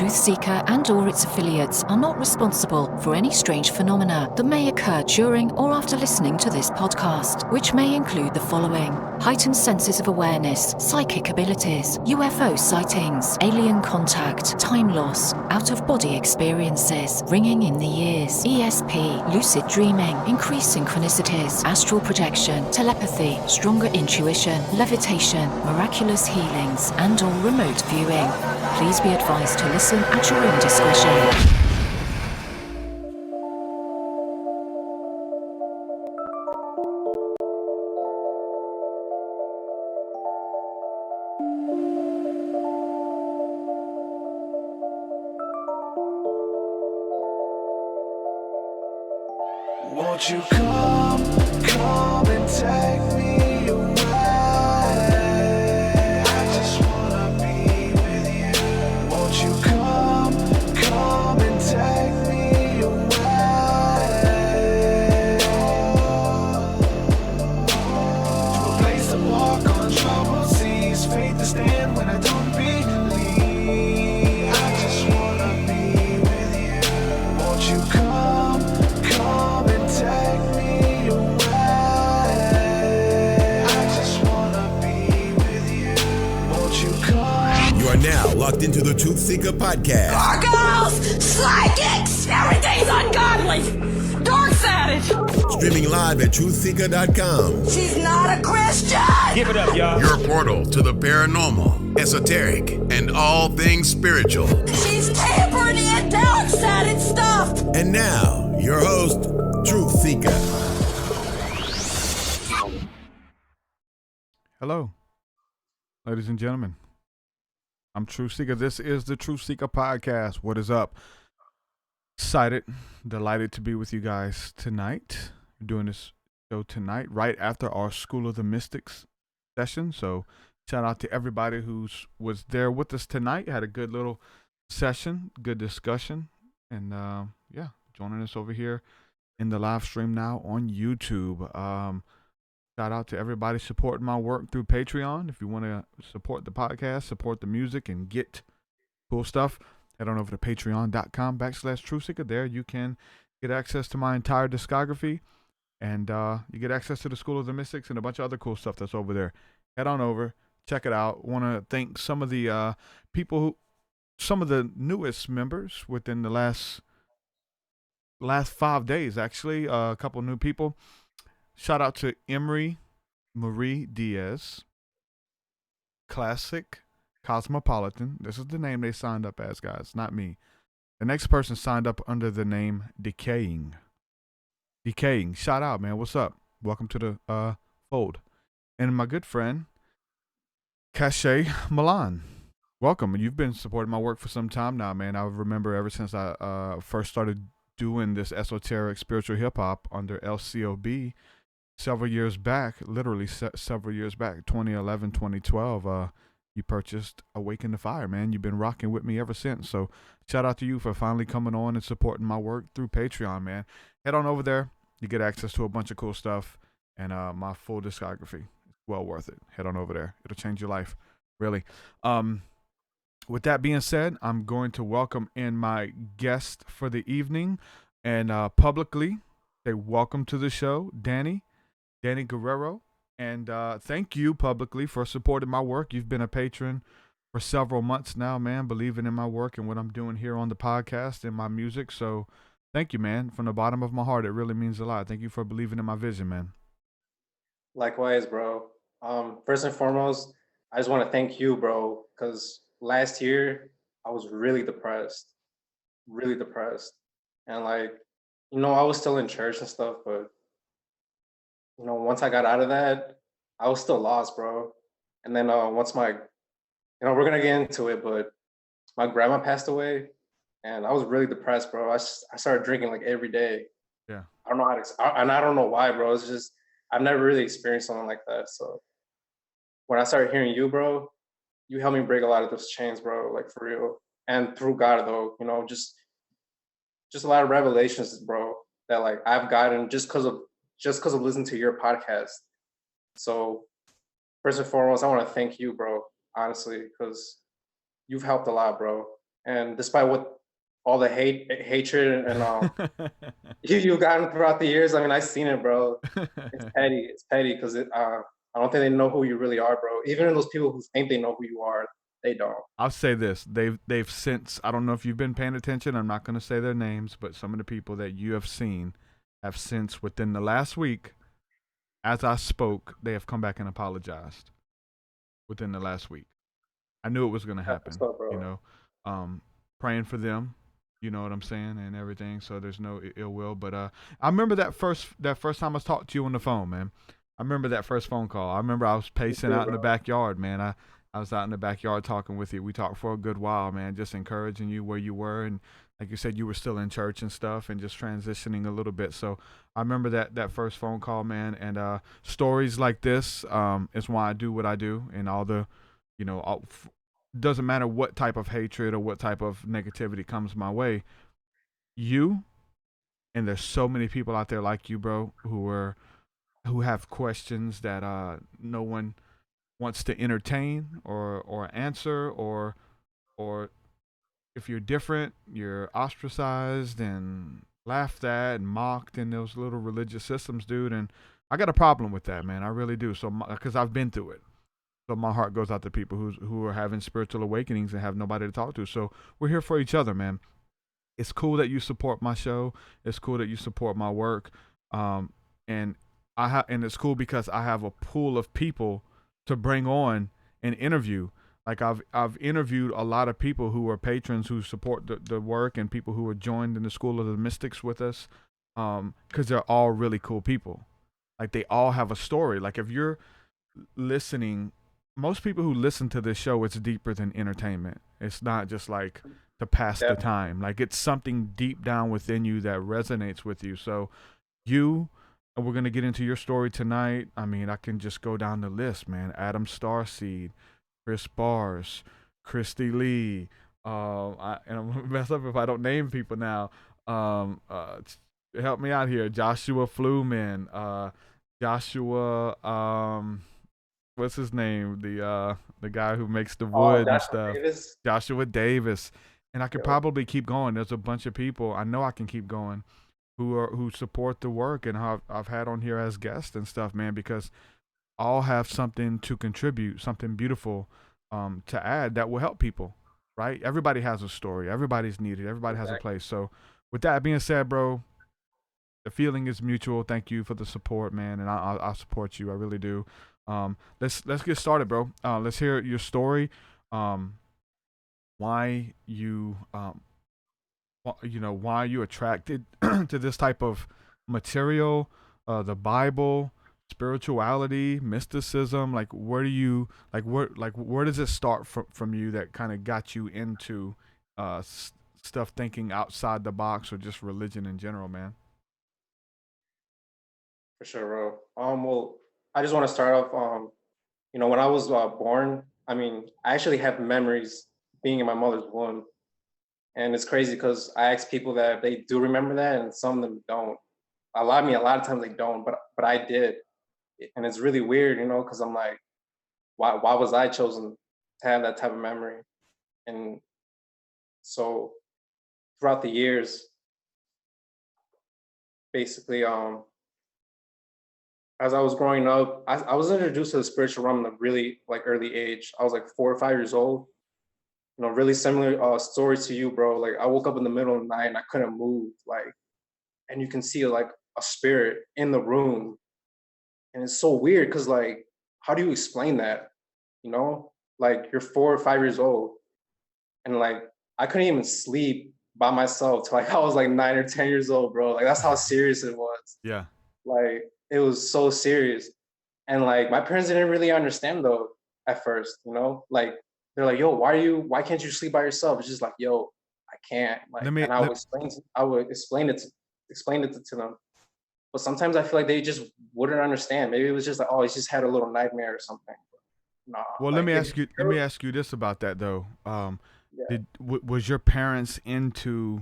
TruthSeekah and/or its affiliates are not responsible for any strange phenomena that may occur during or after listening to this podcast, which may include the following: heightened senses of awareness, psychic abilities, UFO sightings, alien contact, time loss, out-of-body experiences, ringing in the ears, ESP, lucid dreaming, increased synchronicities, astral projection, telepathy, stronger intuition, levitation, miraculous healings, and/or remote viewing. Please be advised to listen at your own discretion. Won't you come and take me away? I just wanna be with you. Won't you come and take me away? To a place to walk on troubled seas, faith to stand when I don't believe. I just wanna be with you. Won't you come and take me away? I just wanna be with you. Won't you come? You are now locked into the TruthSeekah podcast. Gargoyles! Psychics! Everything's ungodly! Dark's at it! Streaming live at TruthSeekah.com. She's not a Christian! Give it up, y'all. Your portal to the paranormal, esoteric, and all things spiritual. She's tampering in dark's at it stuff! And now, your host, TruthSeekah. Hello, ladies and gentlemen. I'm TruthSeekah. This is the TruthSeekah podcast. What is up? Excited, delighted to be with you guys tonight. We're doing this show tonight, right after our School of the Mystics session. So shout out to everybody who was there with us tonight. Had a good little session, good discussion. And joining us over here in the live stream now on YouTube. Shout out to everybody supporting my work through Patreon. If you want to support the podcast, support the music, and get cool stuff, head on over to patreon.com/TruthSeekah. There you can get access to my entire discography, and you get access to the School of the Mystics and a bunch of other cool stuff that's over there. Head on over, check it out. Want to thank some of the some of the newest members within the last 5 days, actually. A couple new people. Shout out to Emery Marie Diaz, Classic Cosmopolitan. This is the name they signed up as, guys, not me. The next person signed up under the name Decaying. Shout out, man. What's up? Welcome to the fold. And my good friend, Cache Milan. Welcome. You've been supporting my work for some time now, man. I remember ever since I first started doing this esoteric spiritual hip hop under LCOB several years back, literally several years back, 2011, 2012, you purchased Awaken the Fire, man. You've been rocking with me ever since. So shout out to you for finally coming on and supporting my work through Patreon, man. Head on over there. You get access to a bunch of cool stuff and my full discography. It's well worth it. Head on over there. It'll change your life, really. With that being said, I'm going to welcome in my guest for the evening and publicly say welcome to the show, Danny Guerrero. And thank you publicly for supporting my work. You've been a patron for several months now, man, believing in my work and what I'm doing here on the podcast and my music. So thank you, man. From the bottom of my heart, it really means a lot. Thank you for believing in my vision, man. Likewise, bro. First and foremost, I just want to thank you, bro, because last year I was really depressed. And I was still in church and stuff, but once I got out of that, I was still lost, bro. And then once we're gonna get into it, but my grandma passed away, and I was really depressed, bro. I started drinking like every day. Yeah. I don't know and I don't know why, bro. It's just I've never really experienced something like that. So when I started hearing you, bro, you helped me break a lot of those chains, bro. Like for real, and through God, though, just a lot of revelations, bro, that like I've gotten just because of listening to your podcast. So first and foremost, I want to thank you, bro, honestly, because you've helped a lot, bro. And despite what all the hatred and you've gotten throughout the years, I mean, I've seen it, bro. It's petty. It's petty because I don't think they know who you really are, bro. Even those people who think they know who you are, they don't. I'll say this: they've since, I don't know if you've been paying attention. I'm not going to say their names, but some of the people that you have seen have since, within the last week, as I spoke, they have come back and apologized. Within the last week, I knew it was going to happen. Up, you know, praying for them. You know what I'm saying, and everything. So there's no ill will. But I remember that first time I talked to you on the phone, man. I remember that first phone call. I remember I was pacing out in the backyard, man. I was out in the backyard talking with you. We talked for a good while, man, just encouraging you where you were. And like you said, you were still in church and stuff and just transitioning a little bit. So I remember that first phone call, man. And stories like this is why I do what I do. And all the, you know, doesn't matter what type of hatred or what type of negativity comes my way. You, and there's so many people out there like you, bro, who have questions that no one wants to entertain or answer, or if you're different, you're ostracized and laughed at and mocked in those little religious systems, dude. And I got a problem with that, man. I really do. So because I've been through it. So my heart goes out to people who are having spiritual awakenings and have nobody to talk to. So we're here for each other, man. It's cool that you support my show. It's cool that you support my work. And it's cool because I have a pool of people to bring on and interview. Like I've interviewed a lot of people who are patrons who support the work, and people who are joined in the School of the Mystics with us, because they're all really cool people. Like they all have a story. Like if you're listening, most people who listen to this show, it's deeper than entertainment. It's not just like to pass the time. Like it's something deep down within you that resonates with you. So and we're going to get into your story tonight. I mean, I can just go down the list, man. Adam Starseed, Chris Bars, Christy Lee. And I'm going to mess up if I don't name people now. Help me out here. Joshua Fluman, Joshua, what's his name? The guy who makes the wood and stuff. Davis. Joshua Davis. And I could probably keep going. There's a bunch of people. I know I can keep going who support the work and I've had on here as guests and stuff, man, because all have something to contribute, something beautiful to add that will help people, right? Everybody has a story. Everybody's needed. Everybody has a place. So with that being said, bro, the feeling is mutual. Thank you for the support, man, and I'll support you. I really do. Let's get started, bro. Let's hear your story. Why you why you attracted to this type of material, the Bible, spirituality, mysticism. Like where does it start from you that kind of got you into stuff thinking outside the box, or just religion in general, man? For sure, bro. Well, I just want to start off. When I was born, I mean, I actually have memories being in my mother's womb, and it's crazy because I ask people that they do remember that, and some of them don't. A lot of times they don't, but I did, and it's really weird, because I'm like, why was I chosen to have that type of memory? And so throughout the years, basically, as I was growing up, I was introduced to the spiritual realm at a really early age. I was like 4 or 5 years old. Really similar story to you, bro. Like I woke up in the middle of the night and I couldn't move, and you can see like a spirit in the room. And it's so weird because how do you explain that? Like you're 4 or 5 years old, and I couldn't even sleep by myself till I was 9 or 10 years old, bro. Like that's how serious it was. Yeah. It was so serious. And my parents didn't really understand though at first, they're like, yo, why can't you sleep by yourself? It's just like, yo, I can't. And I would explain it to them. But sometimes I feel like they just wouldn't understand. Maybe it was just like, oh, he's just had a little nightmare or something. But nah. Well, let me ask you this about that though. Was your parents into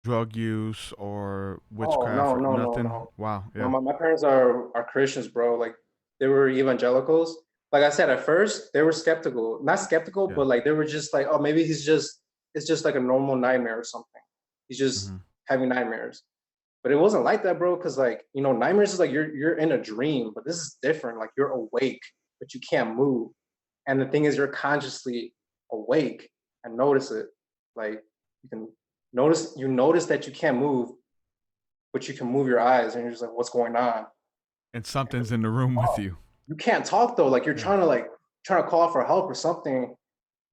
drug use or witchcraft? No, nothing? no. Wow. Yeah. No, my parents are Christians, bro. Like they were evangelicals. Like I said, at first they were skeptical. Not skeptical, but they were just like, oh, maybe he's just it's just like a normal nightmare or something. He's just Mm-hmm. having nightmares. But it wasn't like that, bro, because like, you know, nightmares is like you're in a dream, but this is different. Like you're awake, but you can't move. And the thing is, you're consciously awake and notice it. Like you notice that you can't move, but you can move your eyes, and you're just like, what's going on? And something's in the room with you. You can't talk though. Like you're Yeah. trying to call for help or something,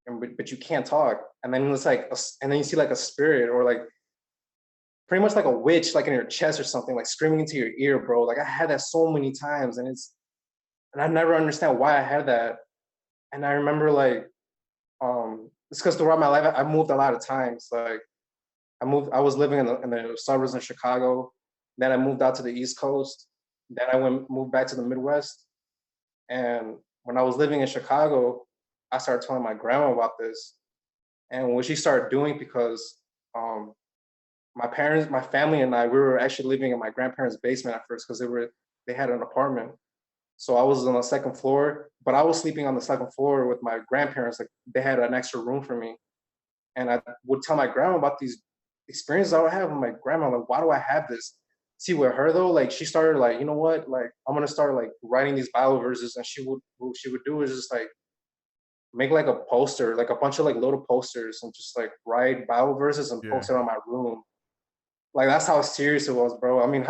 but you can't talk. And then it's like, and then you see like a spirit or like pretty much like a witch, like in your chest or something, like screaming into your ear, bro. Like I had that so many times, and I never understand why I had that. And I remember like, it's because throughout my life I moved a lot of times. Like I was living in the suburbs in Chicago. Then I moved out to the East Coast. Then I moved back to the Midwest. And when I was living in Chicago, I started telling my grandma about this. And what she started doing, because my parents, my family and I, we were actually living in my grandparents' basement at first because they had an apartment. So I was on the second floor, but I was sleeping on the second floor with my grandparents. Like they had an extra room for me. And I would tell my grandma about these experiences I would have with my grandma. Like, why do I have this? See, with her though, like she started like, you know what? Like I'm gonna start like writing these Bible verses, and what she would do is just like make like a poster, like a bunch of like little posters, and just like write Bible verses and post it on my room. Like that's how serious it was, bro. I mean,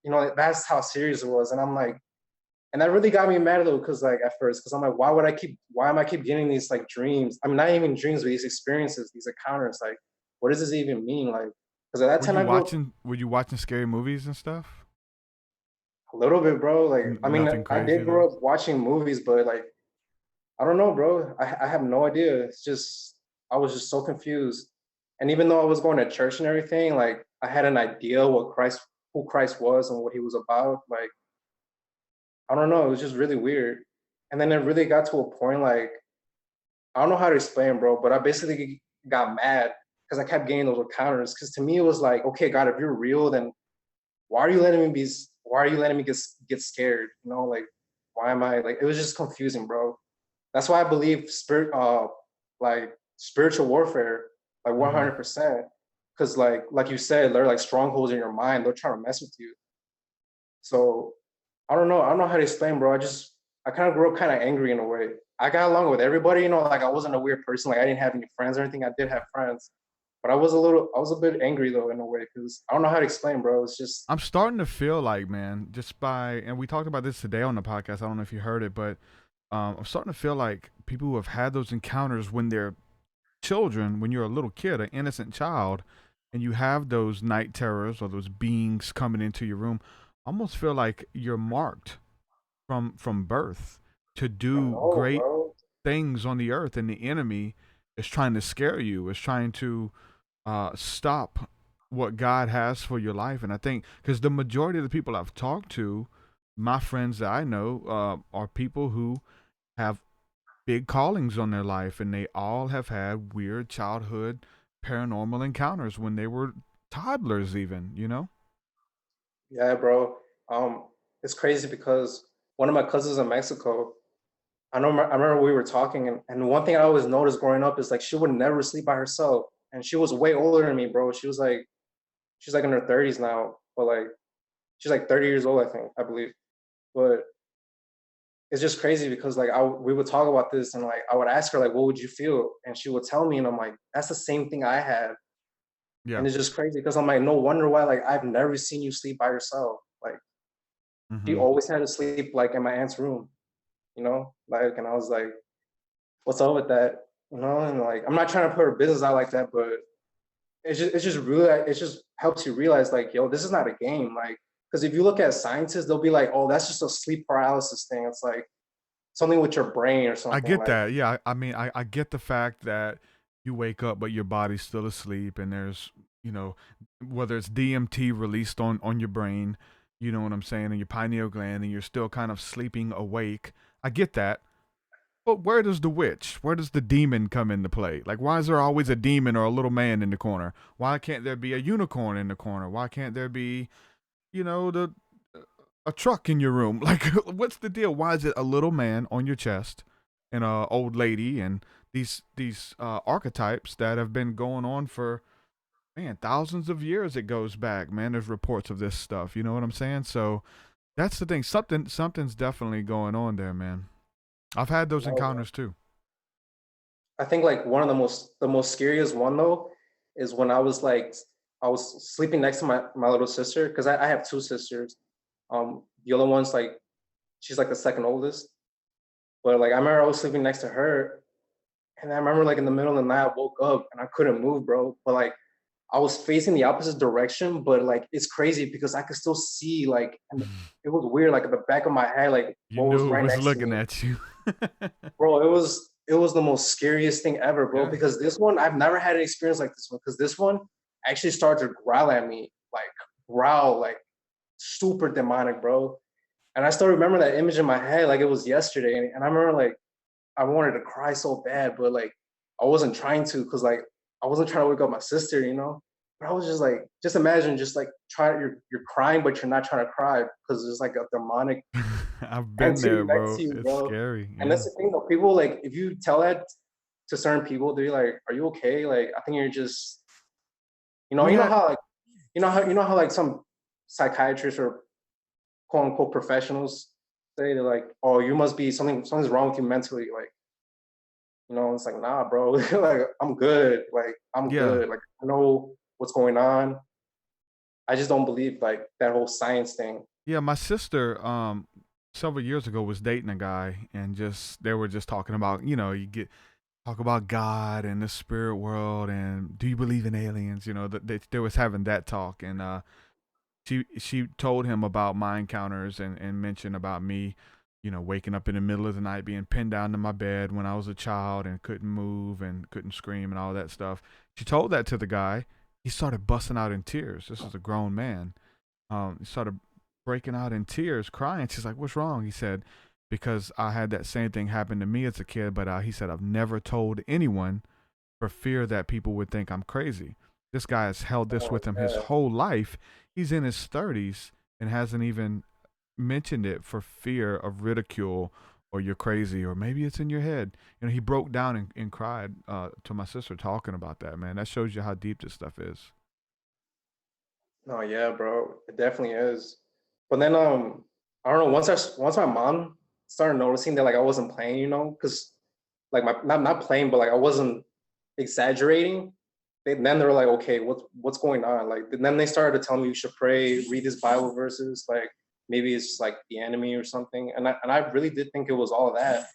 you know, that's how serious it was. And I'm like, and that really got me mad though, because like at first, because I'm like, why am I keep getting these like dreams? I mean, not even dreams, but these experiences, these encounters. Like, what does this even mean? Like, because at that time were you watching scary movies and stuff? a little bit, bro. Like, I mean, Nothing I crazy, did grow up watching movies, but like, I don't know, bro. I have no idea. It's just, I was just so confused. And even though I was going to church and everything, like I had an idea who Christ was and what he was about. Like, I don't know. It was just really weird. And then it really got to a point, like, I don't know how to explain, bro, but I basically got mad because I kept getting those encounters. Because to me, it was like, okay, God, if you're real, then why are you letting me get scared? You know, like, why am I like? It was just confusing, bro. That's why I believe like spiritual warfare, like 100%. Because like you said, they're like strongholds in your mind. They're trying to mess with you. So I don't know. I don't know how to explain, bro. I kind of grew up kind of angry in a way. I got along with everybody, you know, like I wasn't a weird person. Like I didn't have any friends or anything. I did have friends, but I was a bit angry though in a way, because I don't know how to explain, bro. It's just, I'm starting to feel like, man, and we talked about this today on the podcast. I don't know if you heard it, but I'm starting to feel like people who have had those encounters when they're children, when you're a little kid, an innocent child, and you have those night terrors or those beings coming into your room, almost feel like you're marked from birth to do great bro. things on the earth, and the enemy is trying to scare you, is trying to stop what God has for your life. And I think because the majority of the people I've talked to, my friends that I know, are people who have big callings on their life, and they all have had weird childhood paranormal encounters when they were toddlers, even, you know? Yeah, bro. It's crazy because one of my cousins in Mexico, I remember we were talking, and one thing I always noticed growing up is like she would never sleep by herself, and she was way older than me, bro. She's like in her 30s now, but like she's like 30 years old, I believe. But it's just crazy because like we would talk about this, and like I would ask her like, what would you feel? And she would tell me, and I'm like, that's the same thing I had. Yeah. And it's just crazy because I'm like, no wonder why, like I've never seen you sleep by yourself. Like she always had to sleep like in my aunt's room, you know? Like, and I was like, what's up with that? You know, and like I'm not trying to put her business out like that, but it just helps you realize like, yo, this is not a game. Like, because if you look at scientists, they'll be like, oh, that's just a sleep paralysis thing. It's like something with your brain or something. I get like that. Yeah. I mean, I get the fact that you wake up, but your body's still asleep, and there's, you know, whether it's DMT released on your brain, you know what I'm saying, and your pineal gland, and you're still kind of sleeping awake. I get that. But where does the demon come into play? Like, why is there always a demon or a little man in the corner? Why can't there be a unicorn in the corner? Why can't there be, you know, a truck in your room? Like, what's the deal? Why is it a little man on your chest and a old lady and these archetypes that have been going on for, man, thousands of years. It goes back, man. There's reports of this stuff. You know what I'm saying? So that's the thing. Something's definitely going on there, man. I've had those encounters too. I think like one of the most scariest one though is when I was sleeping next to my little sister, because I have two sisters. The other one's like, she's like the second oldest. But like I remember I was sleeping next to her, and I remember like in the middle of the night I woke up and I couldn't move, bro. But like I was facing the opposite direction, but like it's crazy because I could still see like, and it was weird, like at the back of my head, like You what was knew right it was next looking to me. at you. Bro, it was the most scariest thing ever, bro. Yeah. Because this one, I've never had an experience like this one. Because this one actually started to growl at me, like super demonic, bro. And I still remember that image in my head, like it was yesterday. And I remember like I wanted to cry so bad, but like I wasn't trying to, because like I wasn't trying to wake up my sister, you know. But I was just like, just imagine, just like you're crying, but you're not trying to cry because there's like a demonic I've been entity there, next bro. to you, It's bro. scary. And Yeah. that's the thing though. People like, if you tell that to certain people, they're like, "Are you okay?" Like, I think you're just, We you know had, how like, you know how like some psychiatrists or quote unquote professionals say they're like, "Oh, you must be something's wrong with you mentally." Like, it's like, nah, bro. Like, I'm good. Like, I'm yeah. good. Like, I know what's going on. I just don't believe like that whole science thing. Yeah, my sister, several years ago was dating a guy, and just they were just talking about, talk about God and the spirit world, and do you believe in aliens? They was having that talk, and she told him about my encounters, and mentioned about me, waking up in the middle of the night, being pinned down to my bed when I was a child and couldn't move and couldn't scream and all that stuff. She told that to the guy. He started busting out in tears. This is a grown man. He started breaking out in tears, crying. She's like, "What's wrong?" He said, "Because I had that same thing happen to me as a kid, but he said I've never told anyone for fear that people would think I'm crazy." This guy has held this Oh, with him his yeah. whole life. He's in his 30s and hasn't even mentioned it for fear of ridicule, or you're crazy, or maybe it's in your head. He broke down and cried to my sister talking about that, man. That shows you how deep this stuff is. No, yeah, bro. It definitely is. But then I don't know, once my mom started noticing that like I wasn't playing, because like my not playing, but like I wasn't exaggerating. Then they were like, okay, what's going on? Like then they started to tell me you should pray, read these Bible verses, like maybe it's like the enemy or something. And I really did think it was all that.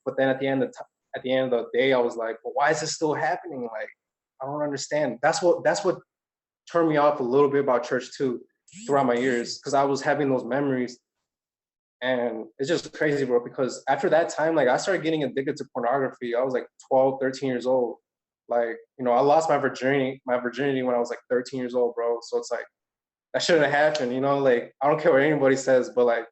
But then at the end of the day, I was like, well, why is this still happening? Like I don't understand. That's what turned me off a little bit about church too throughout my years, because I was having those memories. And it's just crazy, bro, because after that time, like I started getting addicted to pornography. I was like 12, 13 years old. Like, I lost my virginity when I was like 13 years old, bro. So it's like that shouldn't have happened, like I don't care what anybody says, but like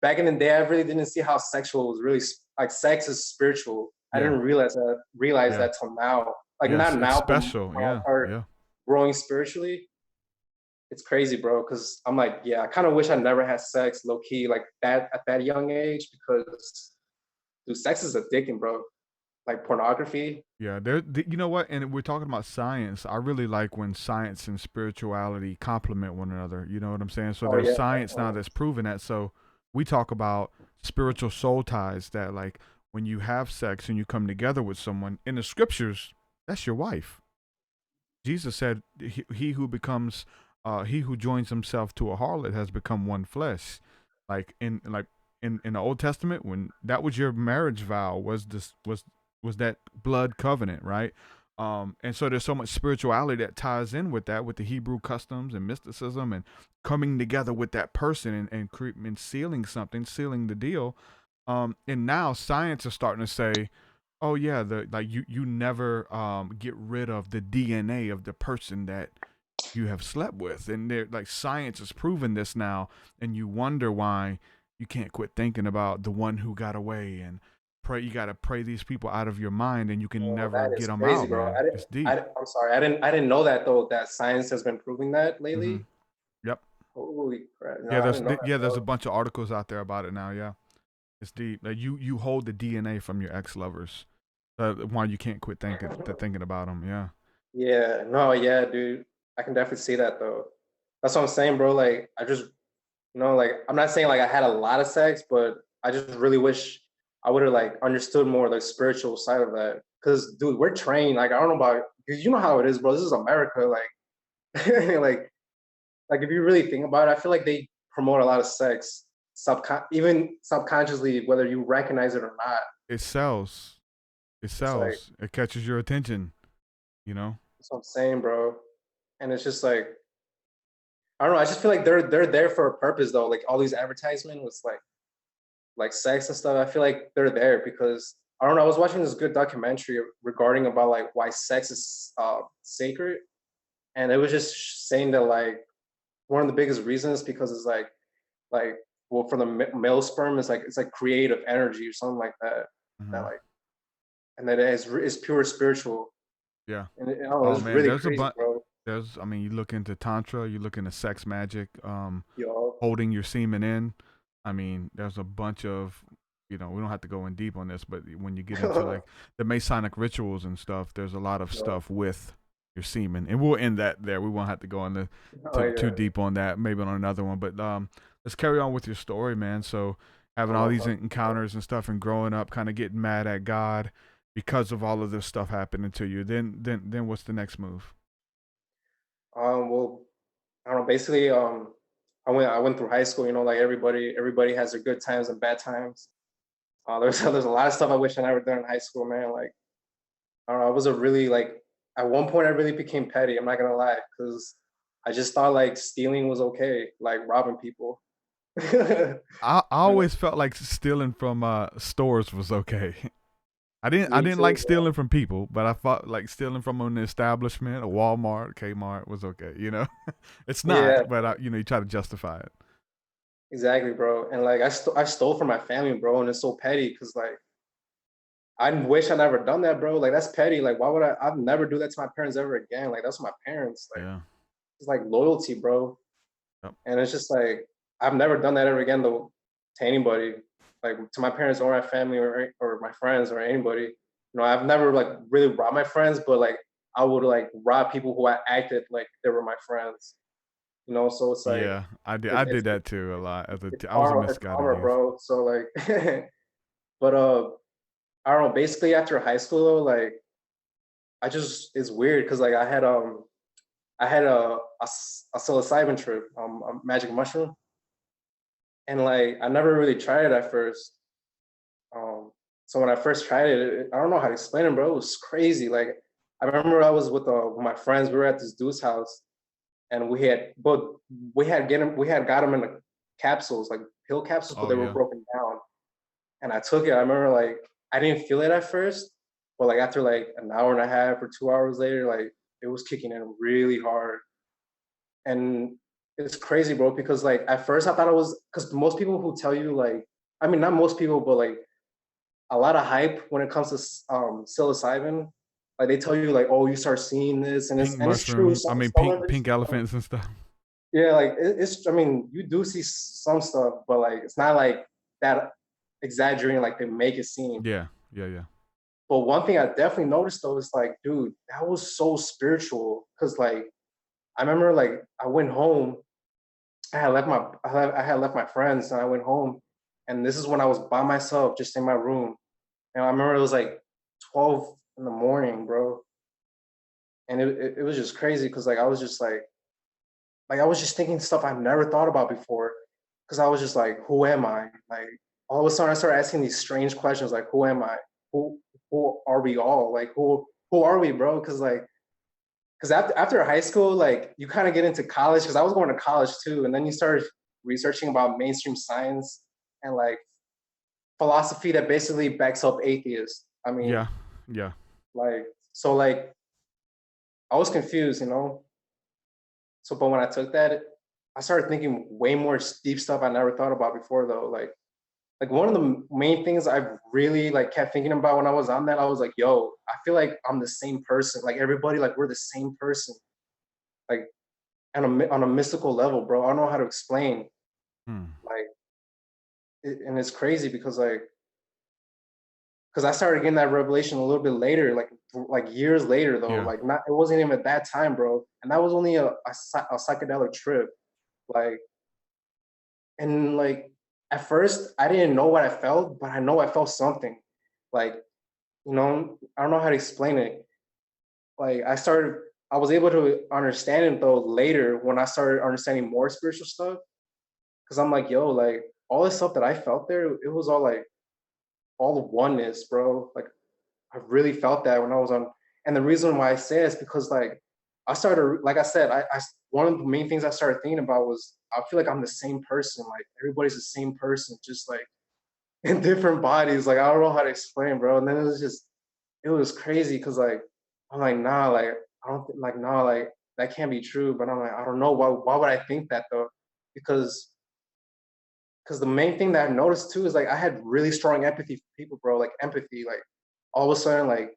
back in the day, I really didn't see how sexual was really, like sex is spiritual. I Yeah, didn't realize yeah, that till now. Like yes, not it's now, but special. when I Yeah, started yeah. growing spiritually, it's crazy, bro. Because I'm like, yeah, I kind of wish I never had sex, low key, like that at that young age, because dude, sex is addicting, bro. Like pornography. Yeah, you know what? And we're talking about science. I really like when science and spirituality complement one another. You know what I'm saying? So Oh there's yeah, science now definitely. that's proven that. So we talk about spiritual soul ties, that like when you have sex and you come together with someone in the scriptures, that's your wife. Jesus said, "He who becomes, he who joins himself to a harlot has become one flesh." Like in the Old Testament, when that was your marriage vow, was that blood covenant, right? And so there's so much spirituality that ties in with that, with the Hebrew customs and mysticism, and coming together with that person, and sealing something, sealing the deal. And now science is starting to say, oh yeah, the like you never get rid of the DNA of the person that you have slept with, and they're like, science has proven this now, and you wonder why you can't quit thinking about the one who got away, and pray. You got to pray these people out of your mind, and you can Oh, never that get is them crazy, out, bro. man. It's deep. I'm sorry. I didn't know that though. That science has been proving that Mm-hmm. lately. Yep. Holy crap! No, Yeah, I didn't know that, there's a bro. bunch of articles out there about it now. Yeah, it's deep. Like you hold the DNA from your ex lovers. Why you can't quit thinking about them. Yeah. Yeah, no, yeah, dude. I can definitely see that though. That's what I'm saying, bro. Like, I just, like, I'm not saying like I had a lot of sex, but I just really wish I would have like understood more the spiritual side of that. Cause, dude, we're trained. Like, I don't know about, cause you know how it is, bro. This is America. Like, like if you really think about it, I feel like they promote a lot of sex, even subconsciously, whether you recognize it or not. It sells. It It's like, sells. It catches your attention. You know. that's what I'm saying, bro. And it's just like, I don't know. I just feel like they're there for a purpose though. Like all these advertisements with like sex and stuff. I feel like they're there because I don't know. I was watching this good documentary regarding about like why sex is sacred, and it was just saying that like one of the biggest reasons because it's like well for the male sperm is like it's like creative energy or something like that. That like and that is pure spiritual. Yeah. And I don't know, Oh it's man, really there's a crazy, bunch. bro. I mean, you look into tantra, you look into sex magic, Yo, holding your semen in. I mean, there's a bunch of, we don't have to go in deep on this, but when you get into like the Masonic rituals and stuff, there's a lot of stuff with your semen, and we'll end that there. We won't have to go into too deep on that. Maybe on another one, but let's carry on with your story, man. So having all these encounters and stuff, and growing up, kind of getting mad at God because of all of this stuff happening to you. Then what's the next move? Well, I don't know. Basically, I went through high school. Like everybody has their good times and bad times. There's a lot of stuff I wish I never done in high school, man. Like I don't know. I was a really like at one point I really became petty. I'm not gonna lie, because I just thought like stealing was okay, like robbing people. I always felt like stealing from stores was okay. I didn't too, like bro. stealing from people, but I thought like stealing from an establishment, a Walmart, Kmart was okay. It's Yeah, not, but you try to justify it. exactly, bro. And like I stole from my family, bro, and it's so petty because like I wish I never done that, bro. Like that's petty. Like why would I'd never do that to my parents ever again. Like that's my parents. Like Yeah. it's like loyalty, bro. Yep. And it's just like I've never done that ever again though to anybody, like to my parents or my family or my friends or anybody. I've never like really robbed my friends, but like I would like rob people who I acted like they were my friends. So it's like Yeah, I did. I it's did that too a lot. it's I was a it's misguided karma, youth. bro. So like, but I don't know. Basically, after high school though, like it's weird because like I had a psilocybin trip, a magic mushroom, and like I never really tried it at first. So when I first tried it, I don't know how to explain it, bro. It was crazy. Like I remember I was with my friends. We were at this dude's house, and we had got them in the capsules, like pill capsules, but Oh they were yeah. broken down. And I took it. I remember like I didn't feel it at first, but like after like an hour and a half or 2 hours later, like it was kicking in really hard. And it's crazy, bro, because like at first I thought it was because most people who tell you like, I mean, not most people, but like a lot of hype when it comes to psilocybin. Like they tell you like, oh, you start seeing this, and Pink it's true. mushroom. I mean, Some of it's pink elephants and stuff. yeah, like it's. I mean, you do see some stuff, but like it's not like that exaggerating like they make it seem. Yeah, yeah, yeah. But one thing I definitely noticed though is like, dude, that was so spiritual. Cause like I remember like I went home. I had left my friends and I went home, and this is when I was by myself, just in my room. And I remember it was like 12 in the morning, bro. And it was just crazy because like I was just like I was just thinking stuff I've never thought about before. Cause I was just like, who am I? Like all of a sudden I started asking these strange questions like, who am I? Who are we all? Like who are we, bro? Cause after high school, like you kind of get into college, because I was going to college too, and then you start researching about mainstream science and like philosophy that basically backs up atheists. I mean, Yeah, yeah. like so like I was confused, So but when I took that, I started thinking way more deep stuff I never thought about before though. Like one of the main things I really like kept thinking about when I was on that, I was like, yo, I feel like I'm the same person. Like everybody, like we're the same person. Like on a mystical level, bro. I don't know how to explain. Hmm. Like, and it's crazy because like because I started getting that revelation a little bit later, like years later though. Yeah. Like it wasn't even at that time, bro. And that was only a psychedelic trip. Like, and like at first I didn't know what I felt, but I know I felt something. Like, you know, I don't know how to explain it. Like I was able to understand it though later when I started understanding more spiritual stuff. Cause I'm like, yo, like all this stuff that I felt there, it was all like all of oneness, bro. Like I really felt that when I was on. And the reason why I say it is because like I started, like I said, I one of the main things I started thinking about was I feel like I'm the same person. Like everybody's the same person, just like in different bodies. Like I don't know how to explain, bro. And then it was crazy because like I'm like, nah, like I don't like nah, like that can't be true. But I'm like, I don't know why would I think that though? Because the main thing that I noticed too is like I had really strong empathy for people, bro. Like empathy, like all of a sudden, like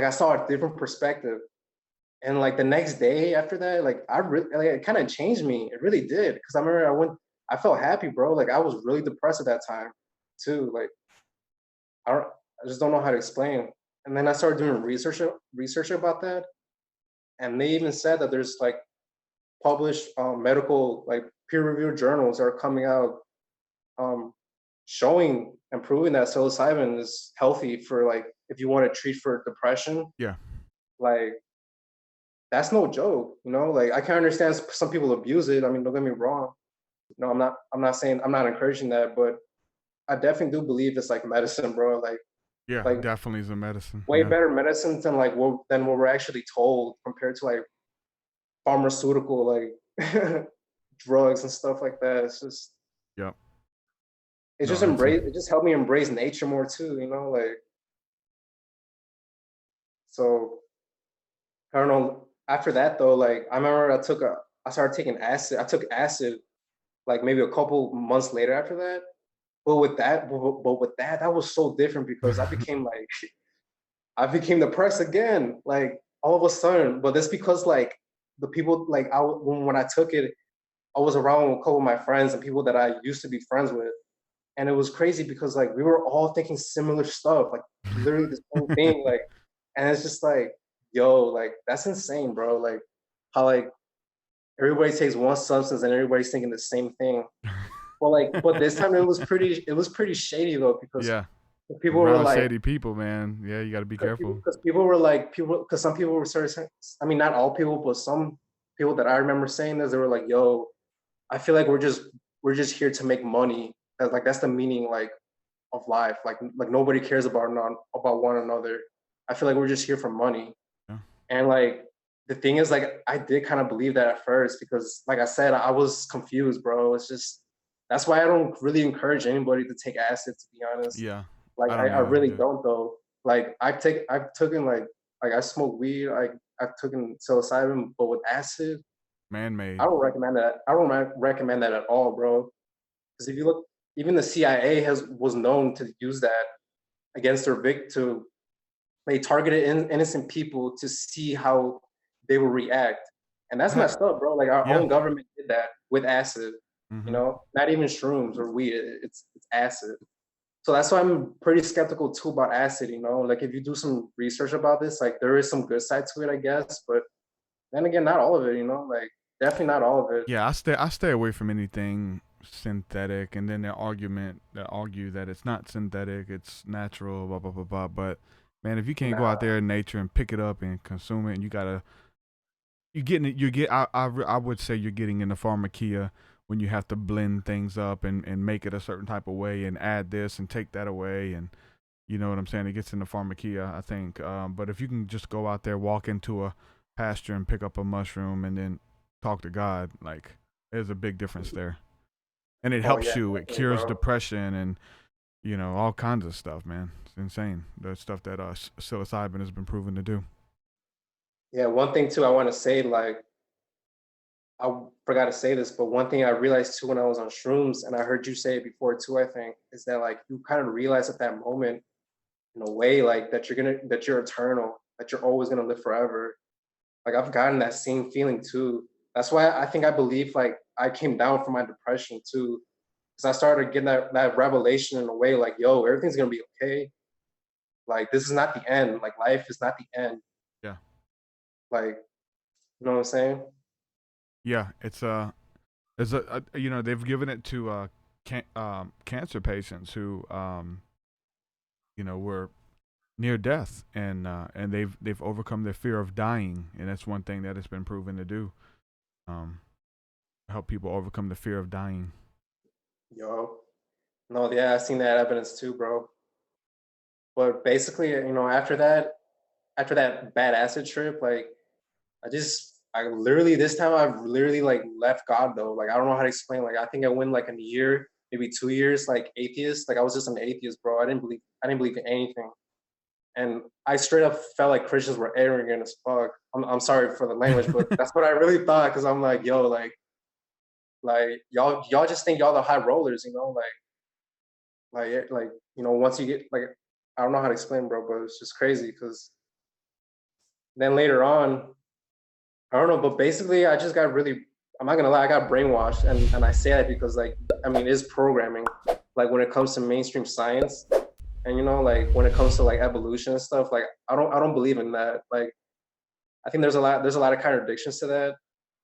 I saw a different perspective. And like the next day after that, like I really like it kind of changed me. It really did. Cause I remember I felt happy, bro. Like I was really depressed at that time too. Like I just don't know how to explain. And then I started doing research about that. And they even said that there's like published medical like peer-reviewed journals that are coming out showing and proving that psilocybin is healthy for like if you want to treat for depression. Yeah. Like that's no joke, you know. Like I can understand some people abuse it. I mean, don't get me wrong. No, I'm not saying I'm not encouraging that, but I definitely do believe it's like medicine, bro. Yeah, like definitely is a medicine. way Yeah. better medicine than what we're actually told compared to like pharmaceutical like drugs and stuff like that. It's just Yep. it No, just that's a- it just helped me embrace nature more too, you know, like so I don't know. After that though, like I remember I started taking acid. I took acid like maybe a couple months later after that. But with that, that was so different because I became like I became depressed again, like all of a sudden. But that's because like the people like when I took it, I was around with a couple of my friends and people that I used to be friends with, and it was crazy because like we were all thinking similar stuff, like literally the same thing, like, and it's just like, yo, like that's insane, bro. Like how like everybody takes one substance and everybody's thinking the same thing. But this time it was pretty shady though because yeah. people were Around like shady people, man. Yeah, you got to be careful. because people were like because some people were saying, I mean not all people but some people that I remember saying this, they were like, yo, I feel like we're just here to make money. That's the meaning like of life. Like nobody cares about one another. I feel like we're just here for money. Yeah. And like the thing is like I did kind of believe that at first because like I said, I was confused, bro. It's just that's why I don't really encourage anybody to take acid, to be honest. Yeah. Like I don't I either. really Yeah. don't though. Like I've taken like I smoke weed, I've taken psilocybin, but with acid, Man-made. I don't recommend that. I don't recommend that at all, bro. Because if you look, even the CIA was known to use that against their victim. They targeted innocent people to see how they will react, and that's messed up, bro. Like our Yeah. own government did that with acid. Mhm. You know, not even shrooms or weed. It's acid. So that's why I'm pretty skeptical too about acid. You know, like if you do some research about this, like there is some good side to it, I guess. But then again, not all of it. You know, like definitely not all of it. Yeah, I stay away from anything synthetic, and then they argue that it's not synthetic, it's natural, blah blah blah blah. But man, if you can't go out there in nature and pick it up and consume it, and I would say you're getting in the pharmakia when you have to blend things up and make it a certain type of way and add this and take that away, and you know what I'm saying. It gets in the pharmakia, I think. But if you can just go out there, walk into a pasture and pick up a mushroom and then talk to God, like there's a big difference there. And it helps you. It cures depression and, you know, all kinds of stuff, man. It's insane. The stuff that psilocybin has been proven to do. Yeah, one thing too, I want to say, like, I forgot to say this, but one thing I realized too when I was on shrooms, and I heard you say it before too, I think, is that like you kind of realize at that moment, in a way, like that you're eternal, that you're always gonna live forever. Like I've gotten that same feeling too. That's why I think I believe like I came down from my depression too, because I started getting that revelation in a way, like, yo, everything's gonna be okay. Like, this is not the end. Like, life is not the end. Yeah. Like, you know what I'm saying? Yeah, it's you know, they've given it to cancer patients who you know, were near death, and they've overcome their fear of dying, and that's one thing that it's been proven to do. Help people overcome the fear of dying. Yo. No, yeah, I've seen that evidence too, bro. But basically, you know, after that bad acid trip, like, I literally, this time I've literally like left God though. Like, I don't know how to explain. Like, I think I went like a year, maybe 2 years, like atheist. Like, I was just an atheist, bro. I didn't believe in anything. And I straight up felt like Christians were arrogant as fuck. I'm sorry for the language, but that's what I really thought. Cause I'm like, yo, like y'all just think y'all the high rollers, you know, like, you know, once you get like, I don't know how to explain, bro, but it's just crazy. Cause then later on, I don't know, but basically I just got really, I'm not gonna lie, I got brainwashed. And I say that because, like, I mean, it's programming. Like, when it comes to mainstream science, and, you know, like, when it comes to like evolution and stuff, like, I don't believe in that. Like, I think there's a lot of contradictions to that.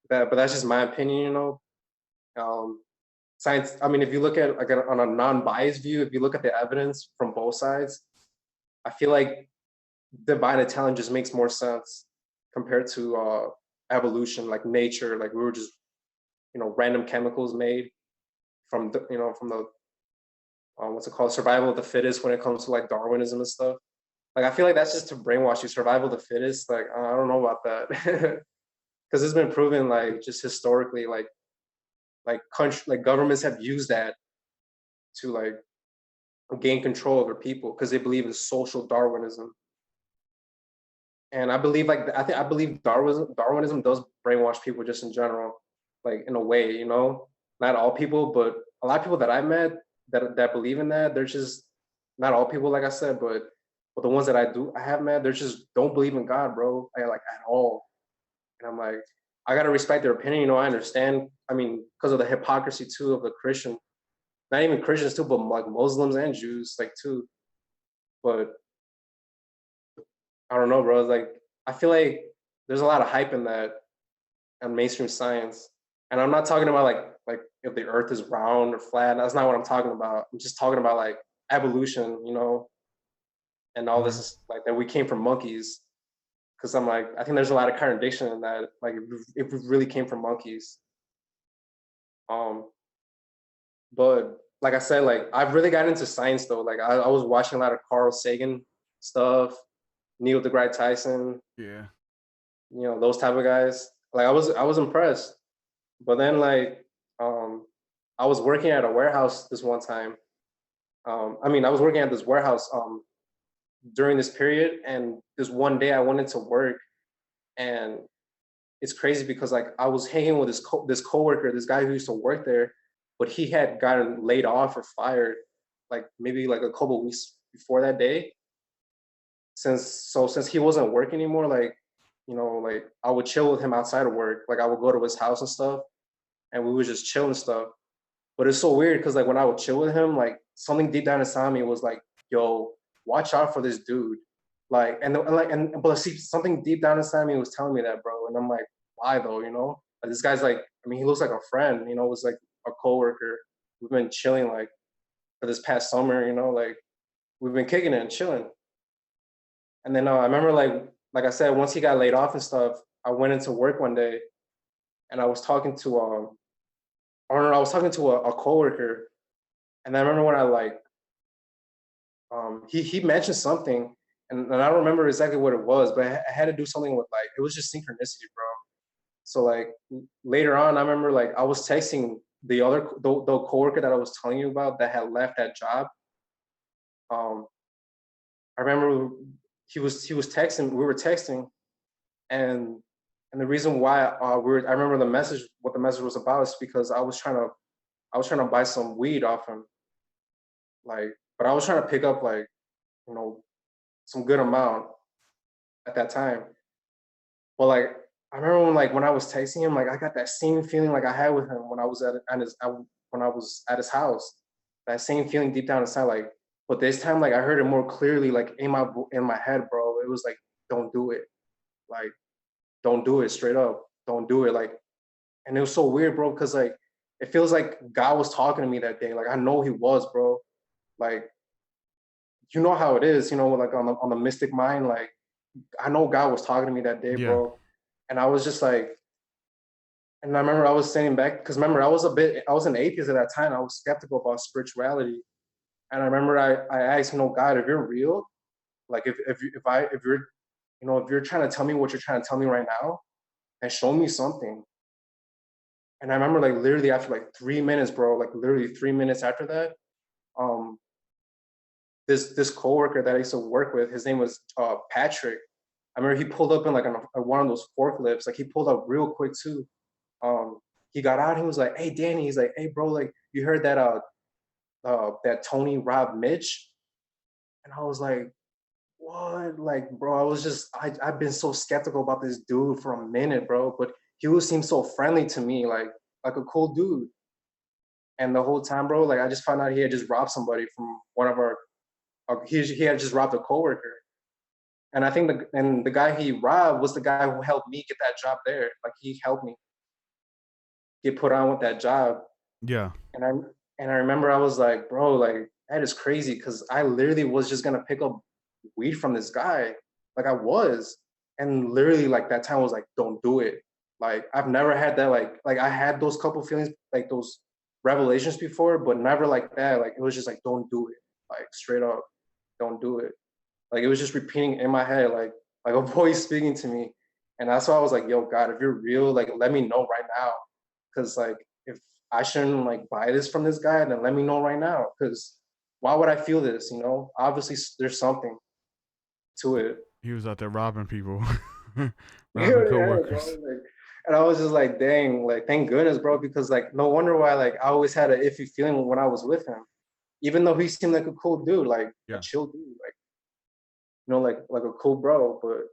But that's just my opinion, you know. Science, I mean, if you look at like on a non-biased view, if you look at the evidence from both sides, I feel like divine intelligence just makes more sense compared to evolution, like nature. Like, we were just, you know, random chemicals made from the, you know, from the what's it called, survival of the fittest, when it comes to like Darwinism and stuff. Like, I feel like that's just to brainwash you, survival of the fittest. Like, I don't know about that. Because it's been proven, like, just historically, like governments have used that to like gain control over people because they believe in social Darwinism. And I believe, like, I believe Darwinism does brainwash people just in general, like, in a way, you know. Not all people, but a lot of people that I've met that believe in that, they're just, not all people, like I said, but the ones that I have met, they just don't believe in God, bro, like at all. And I'm like, I gotta respect their opinion, you know. I understand. I mean, because of the hypocrisy too of the Christian, not even Christians too, but like Muslims and Jews, like, too. But I don't know, bro. It's like, I feel like there's a lot of hype in that and mainstream science. And I'm not talking about like if the earth is round or flat. That's not what I'm talking about. I'm just talking about like evolution, you know, and all this is like that we came from monkeys. Cause I'm like, I think there's a lot of contradiction in that. Like, if we really came from monkeys. But like I said, like, I've really gotten into science though. Like, I was watching a lot of Carl Sagan stuff, Neil deGrasse Tyson, Yeah. you know, those type of guys. Like, I was impressed. But then, like, I was working at a warehouse this one time. I mean, I was working at this warehouse during this period, and this one day I went into work, and it's crazy because, like, I was hanging with this coworker, this guy who used to work there, but he had gotten laid off or fired, like, maybe like a couple weeks before that day. Since he wasn't working anymore, like, you know, like, I would chill with him outside of work. Like, I would go to his house and stuff, and we would just chill and stuff. But it's so weird because, like, when I would chill with him, like, something deep down inside me was like, yo, watch out for this dude. Like, but see, something deep down inside me was telling me that, bro. And I'm like, why though, you know? Like, this guy's like, I mean, he looks like a friend, you know, was like a coworker. We've been chilling like for this past summer, you know, like, we've been kicking it and chilling. And then I remember, like I said, once he got laid off and stuff, I went into work one day, and I was talking to I was talking to a coworker, and I remember when I like he mentioned something, and I don't remember exactly what it was, but I had to do something with, like, it was just synchronicity, bro. So, like, later on, I remember, like, I was texting the coworker that I was telling you about that had left that job. I remember he was texting, we were texting, and the reason why I remember what the message was about is because I was trying to buy some weed off him, like, but I was trying to pick up, like, you know, some good amount at that time. But, like, I remember when I was texting him, like, I got that same feeling like I had with him when I was at his house. That same feeling deep down inside, like, But this time, like I heard it more clearly, like in my head, bro. It was like, don't do it. Like, don't do it straight up. Don't do it. Like, and it was so weird, bro, because like it feels like God was talking to me that day. Like I know he was, bro. Like, you know how it is, you know, like on the mystic mind, like I know God was talking to me that day, Yeah. bro. And I was just like, and I remember I was saying back, because remember I was an atheist at that time. I was skeptical about spirituality. And I remember I asked, you know, God, if you're real, like if you're, you know, if you're trying to tell me what you're trying to tell me right now, and show me something. And I remember like literally after like 3 minutes, bro, like literally 3 minutes after that, um, this coworker that I used to work with, his name was Patrick. I remember he pulled up in like one of those forklifts, like he pulled up real quick too. He got out, he was like, "Hey Danny," he's like, "Hey bro, like you heard that that Tony robbed Mitch?" And I was like, "What?" Like, bro, I was just I've been so skeptical about this dude for a minute, bro. But he would seem so friendly to me, like a cool dude. And the whole time, bro, like I just found out he had just robbed somebody from one of our he had just robbed a coworker. And I think the guy he robbed was the guy who helped me get that job there. Like he helped me get put on with that job. Yeah. And I remember I was like, bro, like that is crazy because I literally was just gonna pick up weed from this guy. Like I was. And literally like that time was like, don't do it. Like I've never had that like I had those couple feelings, like those revelations before, but never like that. Like it was just like, don't do it. Like straight up, don't do it. Like it was just repeating in my head, like a voice speaking to me. And that's why I was like, yo, God, if you're real, like let me know right now. Cause like if I shouldn't like buy this from this guy, then let me know right now. Cause why would I feel this? You know, obviously there's something to it. He was out there robbing people, robbing Yeah, coworkers. bro. Like, and I was just like, dang, like thank goodness, bro, because like no wonder why like I always had an iffy feeling when I was with him. Even though he seemed like a cool dude, like a Yeah. chill dude, like you know, like a cool bro, but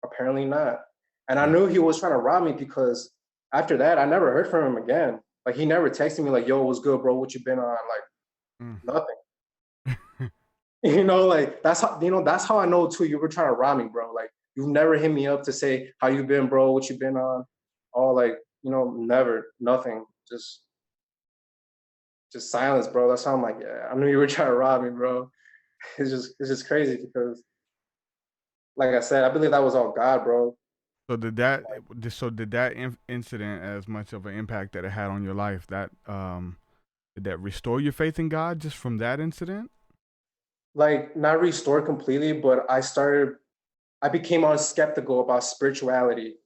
apparently not. And I knew he was trying to rob me because after that, I never heard from him again. Like he never texted me like, "Yo, what's good, bro? What you been on?" Like nothing. You know, like that's how I know too. You were trying to rob me, bro. Like you've never hit me up to say how you been, bro. What you been on? All like never, nothing. Just silence, bro. That's how I'm like, yeah. I knew you were trying to rob me, bro. It's just crazy because, like I said, I believe that was all God, bro. So did that incident, as much of an impact that it had on your life, that did that restore your faith in God just from that incident? Like not restored completely, but I became skeptical about spirituality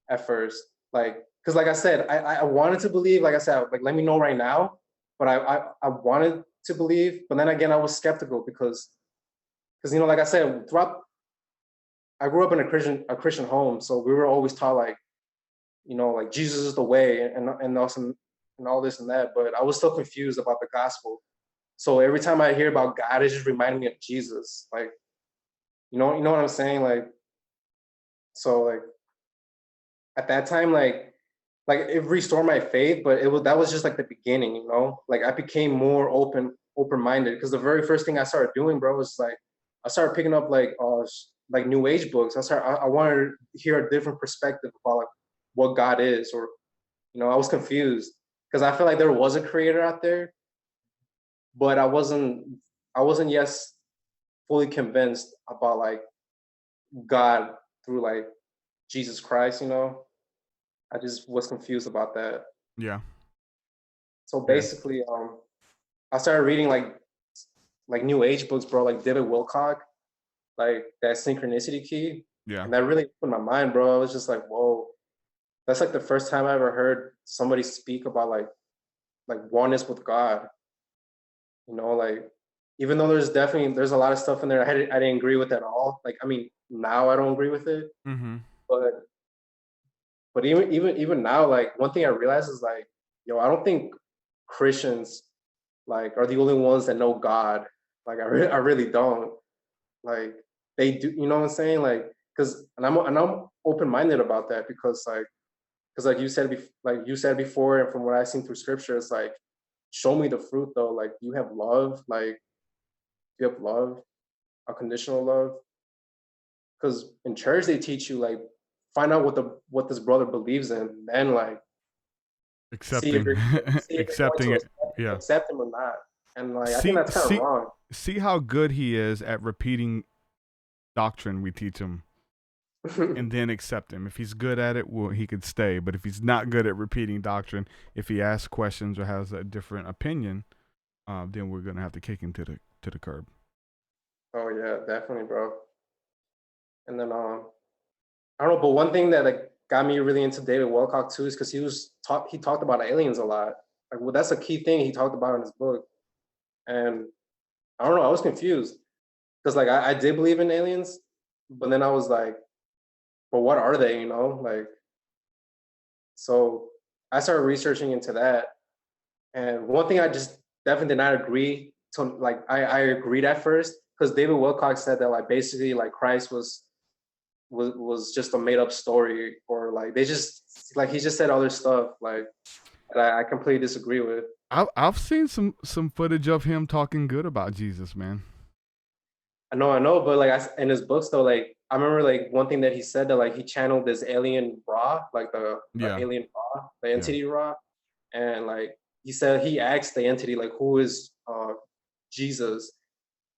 at first. Like, because like I said, I wanted to believe, like I said, like let me know right now. But I wanted to believe, but then again I was skeptical because like I said, I grew up in a Christian home, so we were always taught like, like Jesus is the way and also and all this and that. But I was still confused about the gospel. So every time I hear about God, it just reminded me of Jesus. Like, you know what I'm saying? Like, so like at that time, like it restored my faith, but that was just like the beginning, Like I became more open-minded because the very first thing I started doing, bro, was like I started picking up like new age books. I wanted to hear a different perspective about like what God is, or I was confused because I feel like there was a creator out there, but I wasn't yet fully convinced about like God through like Jesus Christ, I just was confused about that. Yeah. So basically, I started reading like new age books, bro, like David Wilcock, like that synchronicity key. Yeah. And that really opened my mind, bro. I was just like, whoa. That's like the first time I ever heard somebody speak about like oneness with God. Like even though there's a lot of stuff in there I didn't agree with at all. Like I mean, now I don't agree with it. Mm-hmm. But even now, like one thing I realized is like, yo, I don't think Christians like are the only ones that know God. Like I really don't. Like they do, you know what I'm saying? Like and I'm open-minded about that because like you said before, and from what I've seen through scripture, it's like show me the fruit though. Like you have love, like give love, unconditional love. Because in church they teach you like find out what this brother believes in, and like see if Accepting, you're going accepting to it. Yeah. accept him or not. And like I think See, that's kind of see, wrong. see how good he is at repeating doctrine we teach him, and then accept him. If he's good at it, well, he could stay. But if he's not good at repeating doctrine, if he asks questions or has a different opinion, then we're gonna have to kick him to the curb. Oh yeah, definitely, bro. And then I don't know, but one thing that like got me really into David Wilcock too is because he talked about aliens a lot. Like, well, that's a key thing he talked about in his book. And I don't know, I was confused because like I did believe in aliens, but then I was like, well, what are they? You know, like. So I started researching into that, and one thing I just definitely did not agree to. Like I agreed at first because David Wilcock said that like basically like Christ was just a made up story, or like they just like he just said other stuff like that I completely disagree with. I've seen some footage of him talking good about Jesus, man. I know, but like in his books though, like I remember like one thing that he said that like he channeled this alien Ra, like the alien Ra, the entity Ra, and like he said he asked the entity like who is Jesus,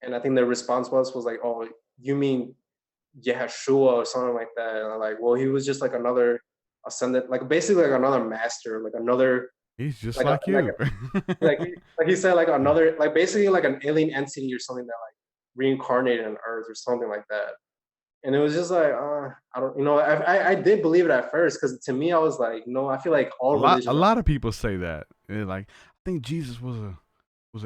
and I think the response was like, oh, you mean Yeshua or something like that. And I'm like, well, he was just like another ascendant, like basically like another master, like another. He's just like you. Like he said, like another, like basically like an alien entity or something that like reincarnated on Earth or something like that. And it was just like, I don't, you know, I did believe it at first because to me I was like, no, I feel like all religions. A lot of people say that. They're like, I think Jesus was an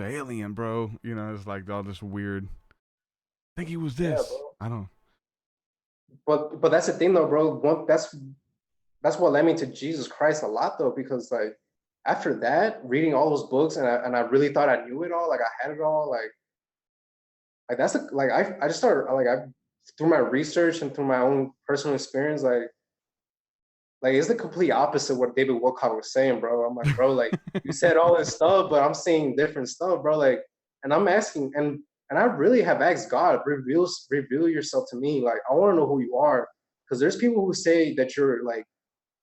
alien, bro. You know, it's like all this weird. I think he was this. Yeah, I don't. But that's the thing though, bro. That's what led me to Jesus Christ a lot though, because like after that, reading all those books and I really thought I knew it all, like I had it all, like that's like I just started like I through my research and through my own personal experience, like it's the complete opposite of what David Wilcock was saying, bro. I'm like, bro, like you said all this stuff, but I'm seeing different stuff, bro. Like, and I'm asking, and I really have asked God, reveal yourself to me. Like, I want to know who you are, because there's people who say that you're like,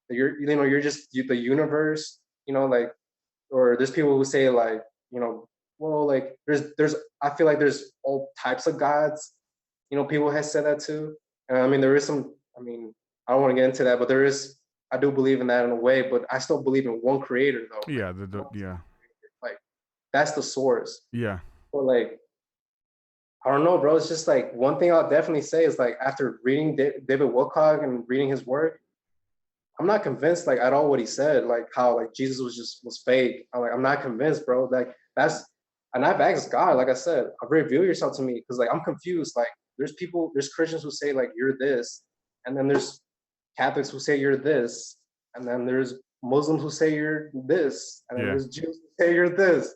you're just the universe, you know, like, or there's people who say like, you know, well, like there's I feel like there's all types of gods, you know, people have said that too. And I mean, there is some, I mean, I don't want to get into that, but there is, I do believe in that in a way, but I still believe in one creator though. Yeah, yeah. Like that's the source. Yeah. But like, I don't know, bro. It's just like one thing I'll definitely say is like after reading David Wilcock and reading his work, I'm not convinced like at all what he said, like how like Jesus was fake. I'm not convinced, bro. Like that's, and I've asked God, like I said, reveal yourself to me, because like I'm confused. Like there's Christians who say like you're this, and then there's Catholics who say you're this, and then there's Muslims who say you're this, and then there's Jews who say you're this,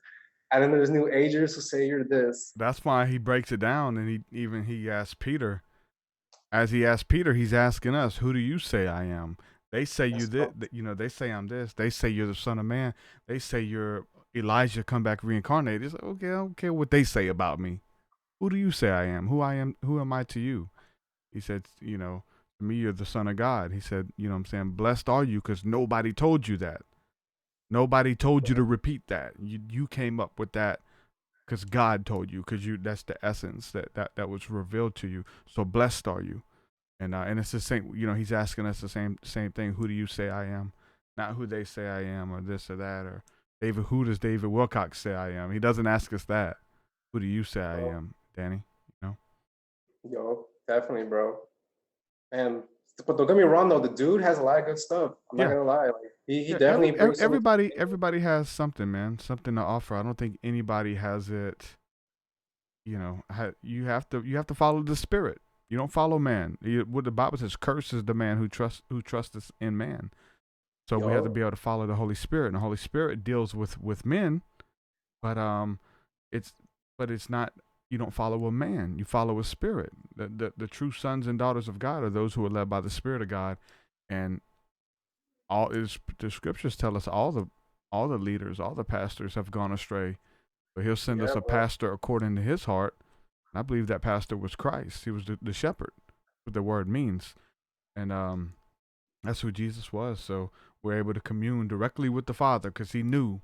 and then there's New Agers who say you're this. That's why he breaks it down, and he asked Peter. As he asked Peter, he's asking us, "Who do you say I am?" They say you this, you know. They say I'm this. They say you're the Son of Man. They say you're Elijah come back reincarnated. It's like, okay, I don't care what they say about me. Who do you say I am? Who I am? Who am I to you? He said, you know, to me you're the Son of God. He said, you know what I'm saying, blessed are you because nobody told you that. Nobody told you to repeat that. You came up with that because God told you, because that's the essence that was revealed to you. So blessed are you. And it's the same, you know, he's asking us the same thing. Who do you say I am? Not who they say I am, or this or that, or who does David Wilcock say I am? He doesn't ask us that. Who do you say I am, Danny? You know? Yo, definitely, bro. And but don't get me wrong though, the dude has a lot of good stuff. I'm not gonna lie. Like he definitely brings everybody has something, man, something to offer. I don't think anybody has it. You know, you have to follow the Spirit. You don't follow man. What the Bible says, "Curse is the man who trusts in man." So we have to be able to follow the Holy Spirit, and the Holy Spirit deals with men, but it's not. You don't follow a man. You follow a spirit. The true sons and daughters of God are those who are led by the Spirit of God, and the scriptures tell us all the leaders, all the pastors have gone astray. But He'll send us a pastor according to His heart, I believe that pastor was Christ. He was the shepherd, what the word means. And that's who Jesus was. So we're able to commune directly with the Father because he knew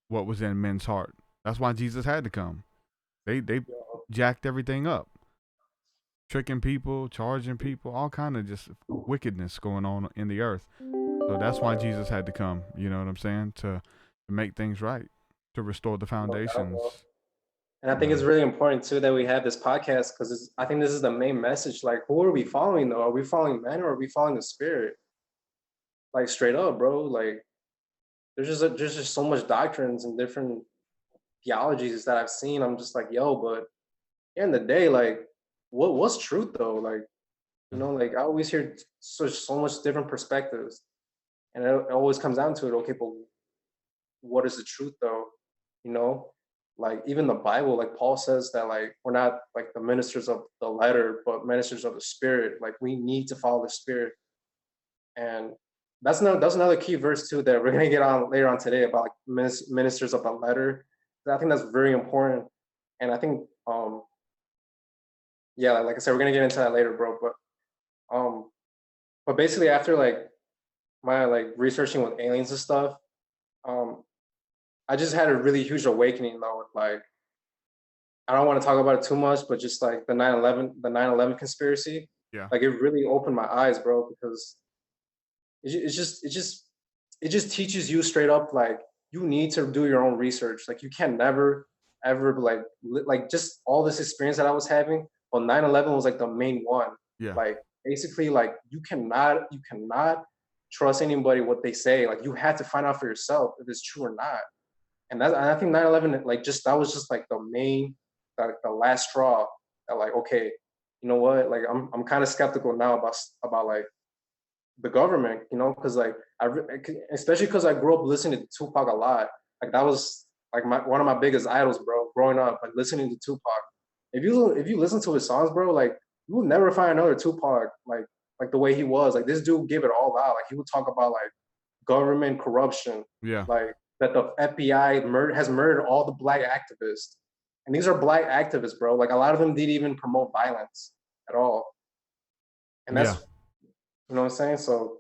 what was in men's heart. That's why Jesus had to come. They jacked everything up, tricking people, charging people, all kind of just wickedness going on in the earth. So that's why Jesus had to come. You know what I'm saying? To make things right, to restore the foundations. And I think it's really important too that we have this podcast because I think this is the main message. Like, who are we following though? Are we following men or are we following the spirit? Like straight up, bro. Like, there's just so much doctrines and different theologies that I've seen. I'm just like, yo, but in the day, like, what's truth though? Like, you know, like I always hear so much different perspectives, and it always comes down to it. Okay, but what is the truth though? You know, like even the Bible, like Paul says that like we're not like the ministers of the letter, but ministers of the spirit. Like we need to follow the spirit, and that's another key verse too that we're gonna get on later on today about like ministers of the letter. I think that's very important, and I think yeah, like I said, we're gonna get into that later, bro. But basically after like my like researching with aliens and stuff, I just had a really huge awakening though with like I don't want to talk about it too much, but just like the 9/11 conspiracy. Yeah. Like it really opened my eyes, bro, because it just teaches you straight up like you need to do your own research. Like you can never ever like just all this experience that I was having. Well, 9/11 was like the main one. Yeah. Like basically like you cannot trust anybody what they say. Like you had to find out for yourself if it's true or not. And I think 9/11 like just that was just like the main like the last straw that like okay, you know what, like I'm kind of skeptical now about like the government, you know, because like especially because I grew up listening to Tupac a lot. Like that was like one of my biggest idols, bro, growing up, like listening to Tupac. If you listen to his songs, bro, like you will never find another Tupac like the way he was. Like this dude gave it all out. Like he would talk about like government corruption, like that the FBI has murdered all the black activists. And these are black activists, bro. Like a lot of them didn't even promote violence at all. And that's you know what I'm saying? So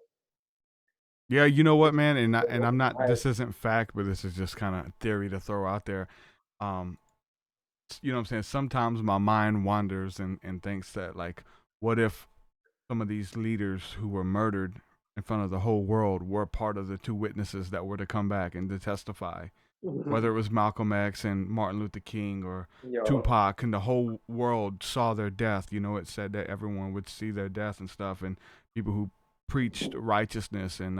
yeah, you know what, man, and I'm not. This isn't fact, but this is just kind of theory to throw out there. You know what I'm saying? Sometimes my mind wanders and thinks that like, what if some of these leaders who were murdered in front of the whole world were part of the two witnesses that were to come back and to testify? Whether it was Malcolm X and Martin Luther King or Tupac, and the whole world saw their death. You know, it said that everyone would see their death and stuff, and people who preached righteousness and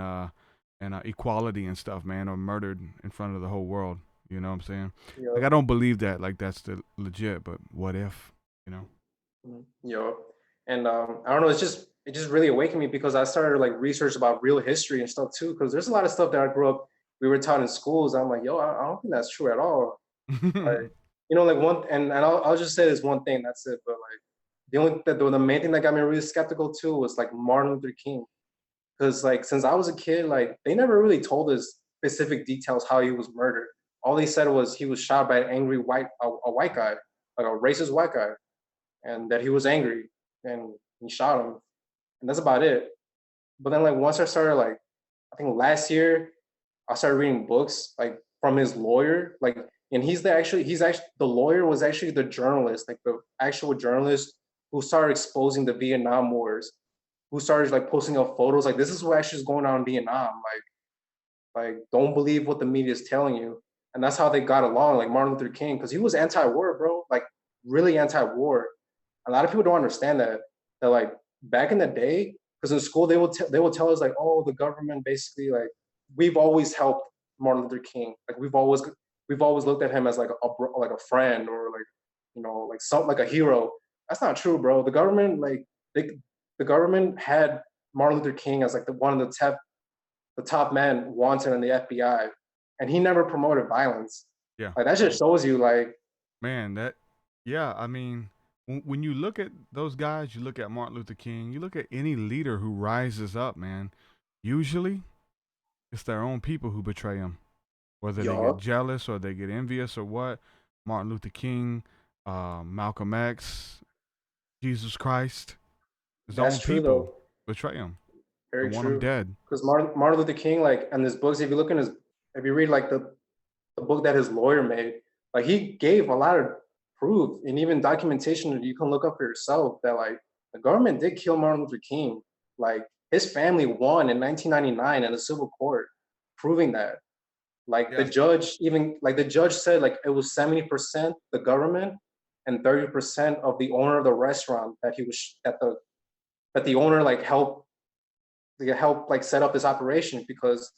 equality and stuff, man, are murdered in front of the whole world. You know what I'm saying? Like I don't believe that, like that's the legit, but what if, you know? And I don't know, it just really awakened me because I started like research about real history and stuff too, because there's a lot of stuff that I grew up we were taught in schools. I'm like, yo, I don't think that's true at all. Like, you know, like one, and I'll just say this one thing, that's it. But like the main thing that got me really skeptical too was like Martin Luther King, because like since I was a kid, like they never really told us specific details how he was murdered. All they said was he was shot by an angry white guy, like a racist white guy, and that he was angry and he shot him, and that's about it. But then like once I started like, I think last year, I started reading books like from his lawyer, like, and he's actually the lawyer was actually the journalist, like the actual journalist who started exposing the Vietnam Wars, who started like posting up photos, like this is what actually is going on in Vietnam, like don't believe what the media is telling you, and that's how they got along, like Martin Luther King, because he was anti-war, bro, like really anti-war. A lot of people don't understand that like back in the day, because in school they will tell us like, oh, the government basically like. We've always helped Martin Luther King. Like we've always looked at him as like a friend or like, you know, like like a hero. That's not true, bro. The government the government had Martin Luther King as like one of the top men wanted in the FBI, and he never promoted violence. Yeah, like that just shows you, like, man, I mean, when you look at those guys, you look at Martin Luther King, you look at any leader who rises up, man. Usually, it's their own people who betray them, whether they get jealous or they get envious or what. Martin Luther King, Malcolm X, Jesus Christ, his That's own true though. people betray him Very and want him true. dead. Because Martin Luther King, like, and his books, if you look in his, if you read like the book that his lawyer made, like he gave a lot of proof and even documentation that you can look up for yourself that like the government did kill Martin Luther King. Like his family won in 1999 in a civil court, proving that. Like the Yes. judge, even like the judge said, like it was 70% the government and 30% of the owner of the restaurant that he was that the owner like helped like set up this operation because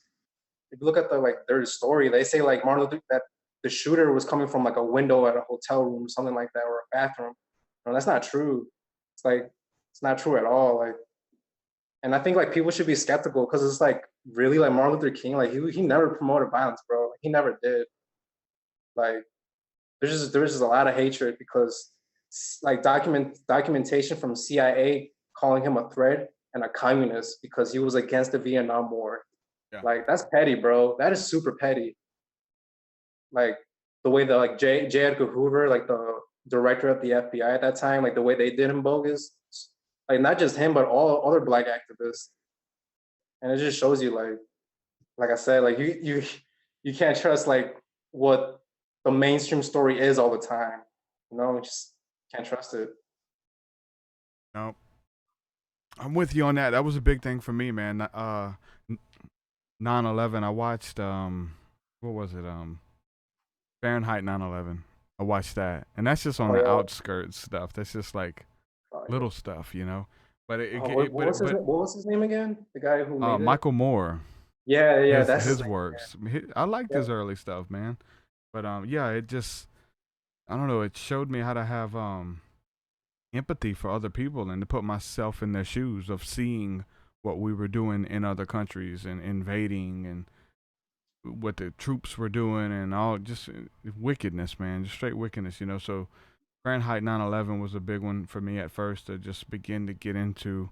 if you look at the like their story, they say like Martin Luther that the shooter was coming from like a window at a hotel room, something like that, or a bathroom. No, that's not true. It's like it's not true at all. Like, and I think like people should be skeptical because it's like really like Martin Luther King, like he never promoted violence, bro. Like, he never did. Like there's just a lot of hatred because like documentation from CIA calling him a threat and a communist because he was against the Vietnam War. Yeah. Like that's petty, bro. That is super petty. Like the way that like J. Edgar Hoover, like the director of the FBI at that time, like the way they did him bogus, like not just him but all other black activists, and it just shows you like I said, like you can't trust like what the mainstream story is all the time. You know, just can't trust it. No, I'm with you on that. That was a big thing for me, man. 9/11. I watched what was it? Fahrenheit 9/11. I watched that, and that's just on Oh the yeah. outskirts stuff. That's just like Oh, yeah. little stuff, you know. But What was his name again? The guy who made it? Michael Moore, Yeah, that's his his name. works. I liked Yeah. his early stuff, man. But yeah, it just I don't know. It showed me how to have empathy for other people and to put myself in their shoes of seeing what we were doing in other countries and invading and what the troops were doing and all just wickedness, man, just straight wickedness, you know. So Fahrenheit 9/11 was a big one for me at first to just begin to get into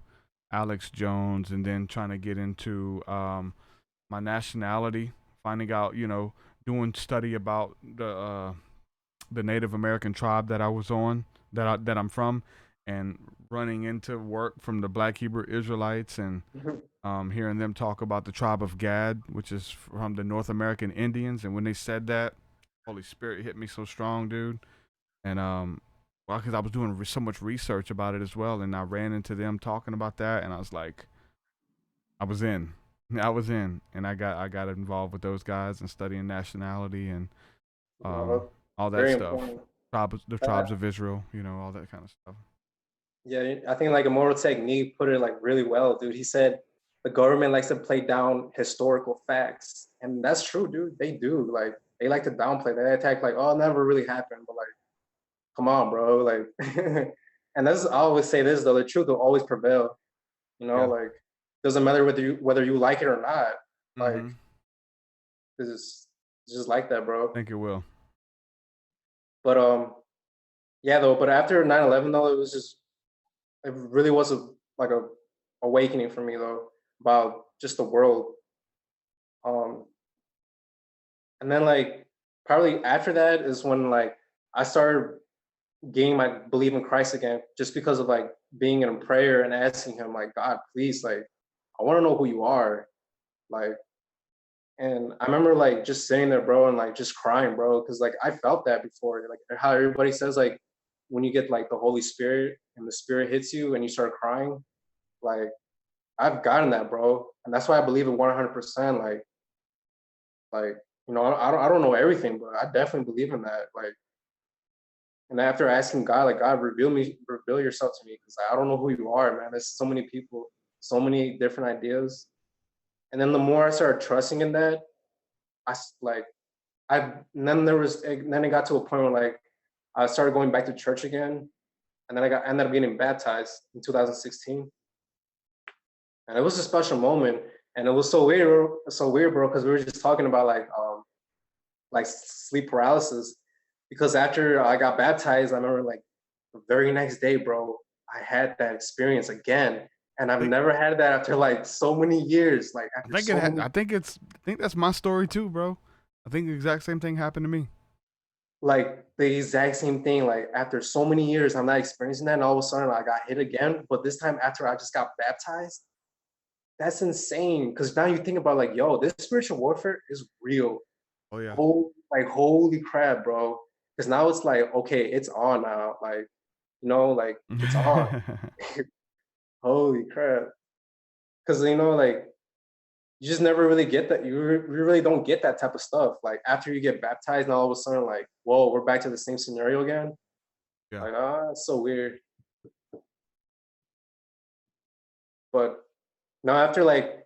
Alex Jones and then trying to get into my nationality, finding out, you know, doing study about the Native American tribe that I was on, that I'm from, and running into work from the Black Hebrew Israelites and hearing them talk about the tribe of Gad, which is from the North American Indians. And when they said that, Holy Spirit hit me so strong, dude. And well, because I was doing so much research about it as well, and I ran into them talking about that, and I was like, I was in. I was in, and I got involved with those guys and studying nationality and No, all that very stuff. important. The tribes of Israel, you know, all that kind of stuff. Yeah, I think like Immortal Technique put it like really well, dude. He said the government likes to play down historical facts, and that's true, dude. They do. Like they like to downplay. They attack like, oh, it never really happened, but like, come on, bro. Like, and that's I always say this though: the truth will always prevail. You know, Yeah. like doesn't matter whether you like it or not. Like Mm-hmm. it's just like that, bro. I think it will. But yeah, though. But after 9/11, though, it really was like a awakening for me though about just the world. Um, and then like probably after that is when like I started gaining my belief in Christ again, just because of like being in prayer and asking Him like, God, please, like I want to know who you are, like. And I remember like just sitting there, bro, and like just crying, bro, because like I felt that before. Like how everybody says like when you get like the Holy Spirit and the Spirit hits you and you start crying, like I've gotten that, bro, and that's why I believe it 100%. Like you know, I don't know everything, but I definitely believe in that. Like, and after asking God, like God, reveal yourself to me, because I don't know who you are, man. There's so many people, so many different ideas, and then the more I started trusting in that, like and then then it got to a point where like I started going back to church again, and then ended up getting baptized in 2016. And it was a special moment, and it was so weird, bro, because we were just talking about like sleep paralysis. Because after I got baptized, I remember like the very next day, bro, I had that experience again, and I've never had that after like so many years. Like after so many. I think that's my story too, bro. I think the exact same thing happened to me. like the exact same thing. Like after so many years, I'm not experiencing that, and all of a sudden I got hit again. But this time after I just got baptized, that's insane. Because now you think about like, yo, this spiritual warfare is real. Oh yeah. Like holy crap, bro. Because now it's like, okay, it's on now. Like, like it's on. Holy crap. Because like you just never really get that. You really don't get that type of stuff. Like after you get baptized, now all of a sudden, like, whoa, we're back to the same scenario again. Yeah. Like, it's so weird. But now after like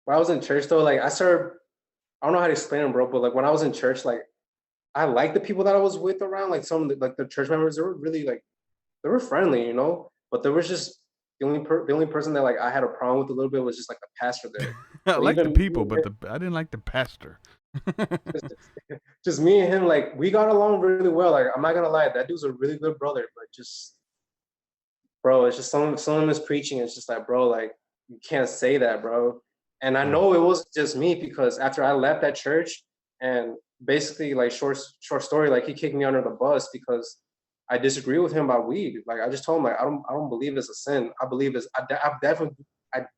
when I was in church though, like I don't know how to explain it, bro, but like when I was in church, like I liked the people that I was with around, like some of the church members, they were really like they were friendly, but there was just the only person that like I had a problem with a little bit was just like the pastor there. I But like the even people, but I didn't like the pastor. just me and him, like we got along really well. Like I'm not gonna lie, that dude's a really good brother, but just bro, it's just some of his preaching. It's just like, bro, like you can't say that, bro. And I know it wasn't just me because after I left that church, and basically like short story, like he kicked me under the bus because I disagree with him about weed. Like I just told him like I don't believe it's a sin. I believe I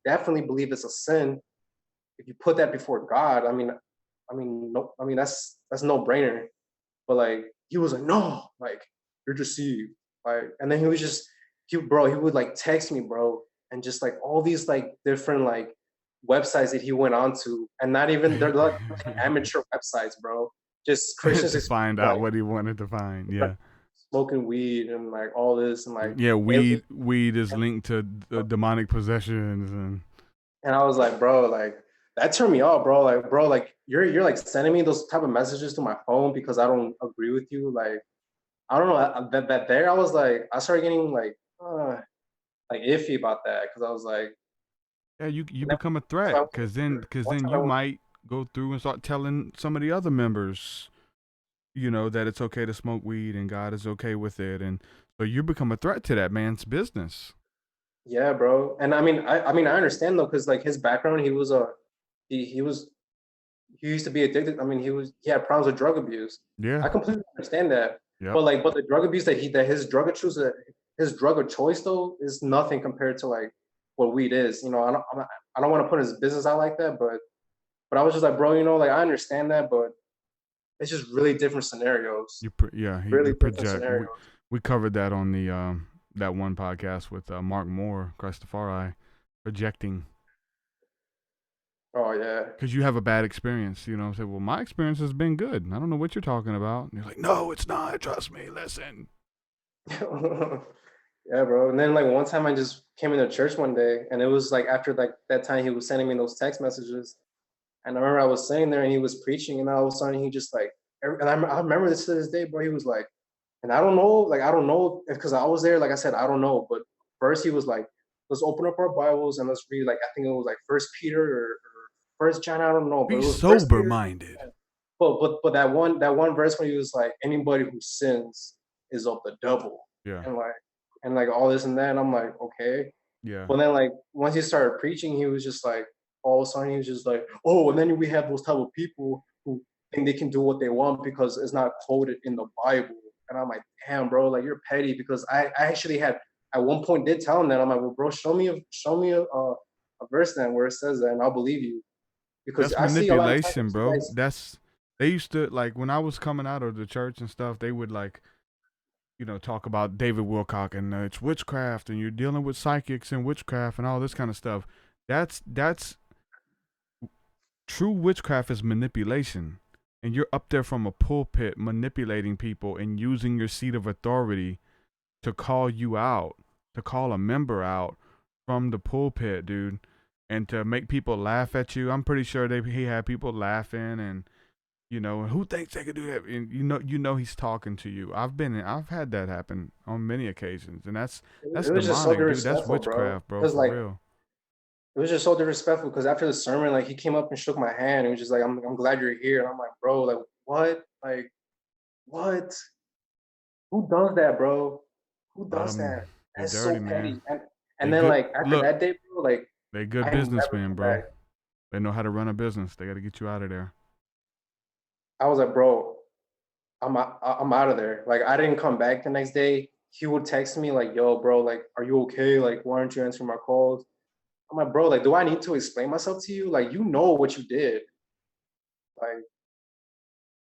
definitely believe it's a sin if you put that before God. No, that's no brainer. But like he was like, no, like you're deceived. Like, and then he would like text me, bro, and just like all these like different like websites that he went on to, and not even they're like amateur websites, bro. Just Christians to find like, out what he wanted to find. Yeah. smoking weed and like all this and like Yeah, weed is linked to demonic possessions and I was like, bro, like that turned me off, bro. Like, bro, like you're like sending me those type of messages to my phone because I don't agree with you. Like, I don't know that there. I was like, I started getting like iffy about that because I was like, yeah, you become a threat because then you might go through and start telling some of the other members, that it's okay to smoke weed and God is okay with it, and so you become a threat to that man's business. yeah, bro. And I mean, I understand though because like his background, he was he used to be addicted. I mean, he had problems with drug abuse. Yeah, I completely understand that. yep. But the drug abuse that his drug of choice though is nothing compared to like what weed is. I don't want to put his business out like that, but I was just like, bro, like I understand that, but it's just really different scenarios. You project. We covered that on the that one podcast with Mark Moore, Christopher, projecting. Oh yeah. Because you have a bad experience, Say, well, my experience has been good. I don't know what you're talking about. And you're like, no, it's not. Trust me. Listen. Yeah, bro. And then like one time I just came into church one day, and it was like after like that time he was sending me those text messages, and I remember I was sitting there and he was preaching, and all of a sudden he just like, and I remember this to this day, bro. He was like, and I don't know, because I was there. Like I said, I don't know, but first he was like, let's open up our Bibles and let's read. Like I think it was like First Peter or First John. I don't know. But be it was sober minded. But that one verse where he was like, anybody who sins is of the devil. Yeah. And like all this and that. And I'm like, okay. Yeah. But then like once he started preaching, he was just like, all of a sudden he was just like, oh, and then we have those type of people who think they can do what they want because it's not quoted in the Bible. And I'm like, damn, bro, like you're petty, because I actually had at one point did tell him that. I'm like, well, bro, show me a verse then where it says that, and I'll believe you. Because that's manipulation, bro. They used to, like, when I was coming out of the church and stuff, they would like, talk about David Wilcock and it's witchcraft and you're dealing with psychics and witchcraft and all this kind of stuff. That's true witchcraft is manipulation. And you're up there from a pulpit manipulating people and using your seat of authority to call you out, to call a member out from the pulpit, dude, and to make people laugh at you. I'm pretty sure he had people laughing and, who thinks they could do that? And he's talking to you. I've had that happen on many occasions, and that's demonic, dude. That's witchcraft, bro. For real. It was just so disrespectful because after the sermon, like he came up and shook my hand. And he was just like, I'm glad you're here. And I'm like, bro, like what? Like what? Who does that, bro? Who does that? That's dirty, so petty. And then like after that day, bro, like they good businessmen, bro. They know how to run a business. They got to get you out of there. I was like, bro, I'm out of there. Like I didn't come back the next day. He would text me like, yo, bro, like, are you okay? Like, why aren't you answering my calls? I'm like, bro, like, do I need to explain myself to you? Like, you know what you did. Like,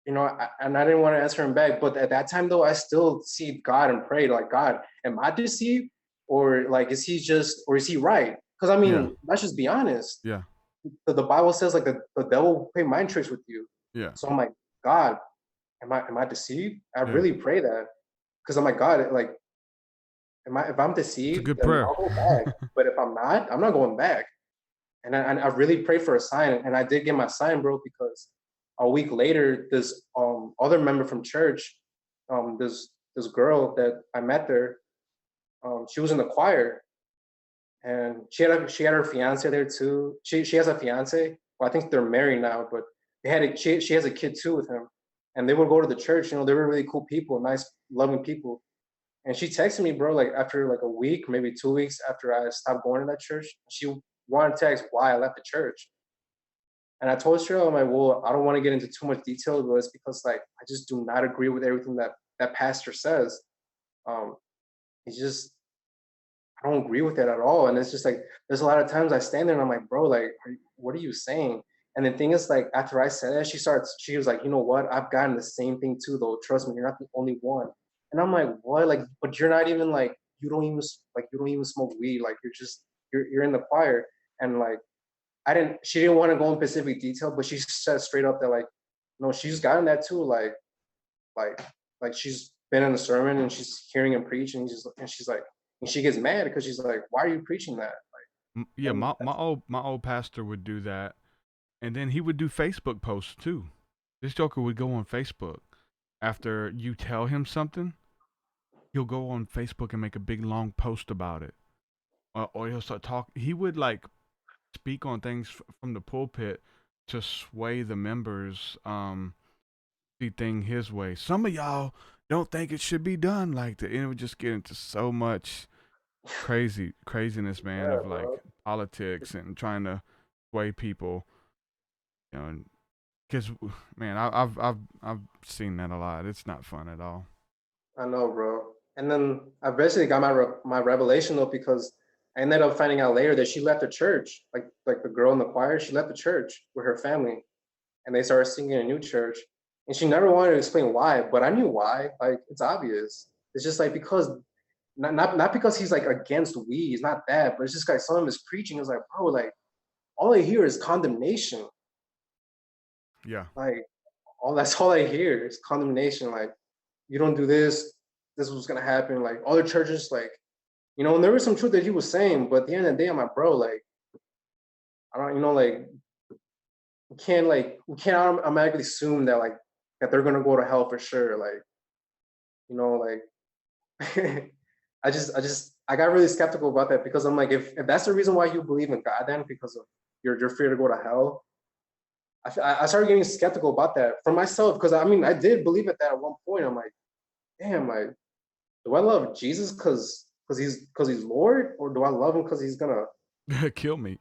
you know, and I didn't want to answer him back. But at that time, though, I still see God and prayed, like, God, am I deceived? Or like, is he right? Because I mean, let's just be honest. Yeah. The Bible says like the devil will play mind tricks with you. Yeah. So I'm like, God, am I deceived? I Yeah. really pray that. Because I'm like, God, like, if I'm It's a deceived, good then prayer. I'll go back. But if I'm not going back. And I really prayed for a sign, and I did get my sign, bro, because a week later, this other member from church, this girl that I met there, she was in the choir, and she had her fiance there too. She has a fiance. Well, I think they're married now, but she has a kid too with him, and they would go to the church. You know, they were really cool people, nice, loving people. And she texted me, bro, like after like a week, maybe 2 weeks after I stopped going to that church. She wanted to ask why I left the church. And I told her, I'm like, well, I don't want to get into too much detail, but it's because like I just do not agree with everything that pastor says. It's just I don't agree with it at all. And it's just like there's a lot of times I stand there and I'm like, bro, like, what are you saying? And the thing is, like, after I said that, she was like, you know what? I've gotten the same thing too, though. Trust me, you're not the only one. And I'm like, what? Like, but you're not even like, you don't even smoke weed. Like, you're in the choir. And like, she didn't want to go in specific detail, but she said straight up that like, no, she's gotten that too. Like, like she's been in the sermon and she's hearing him preach and she's like, and she gets mad because she's like, why are you preaching that? Yeah, my old pastor would do that, and then he would do Facebook posts too. This joker would go on Facebook after you tell him something. He'll go on Facebook and make a big long post about it, or he'll start talking. He would like speak on things from the pulpit to sway the members. See thing his way. Some of y'all don't think it should be done like that, and it would just get into so much craziness, man, Yeah, of like bro. politics and trying to sway people, you know. Because man, I've seen that a lot. It's not fun at all. I know, bro. And then I basically got my revelation though because I ended up finding out later that she left the church, like the girl in the choir. She left the church with her family, and they started singing in a new church. And she never wanted to explain why, but I knew why. Like it's obvious. It's just like because not because he's like against weed. It's not that, but it's just like some of his preaching is like, bro, like all I hear is condemnation. Yeah. Like that's all I hear is condemnation. Like you don't do this, this was gonna happen. Like other churches, like you know, and there was some truth that he was saying, but at the end of the day, I'm like, bro, like I don't, you know, like we can't automatically assume that like that they're gonna go to hell for sure. Like you know, like I got really skeptical about that because I'm like, if that's the reason why you believe in God, then because of you're fear to go to hell. I started getting skeptical about that for myself because I mean I did believe it that at one point. I'm like, damn, like, do I love Jesus because he's Lord, or do I love him because he's gonna Kill me.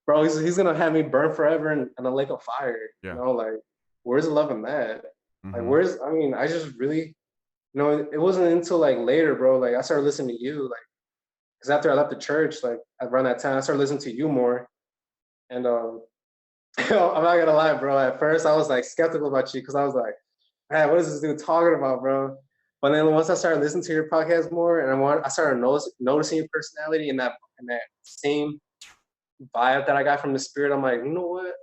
bro? He's gonna have me burn forever in a lake of fire. Yeah. You know, like where's the love in that? Like Mhm. where's I mean, I just really you know it wasn't until like later, bro. Like I started listening to you, like because after I left the church, like around that time, I started listening to you more, and I'm not gonna lie, bro. At first, I was like skeptical about you because I was like, man, what is this dude talking about, bro? But then once I started listening to your podcast more, and I started noticing your personality and that same vibe that I got from the spirit. I'm like, you know what?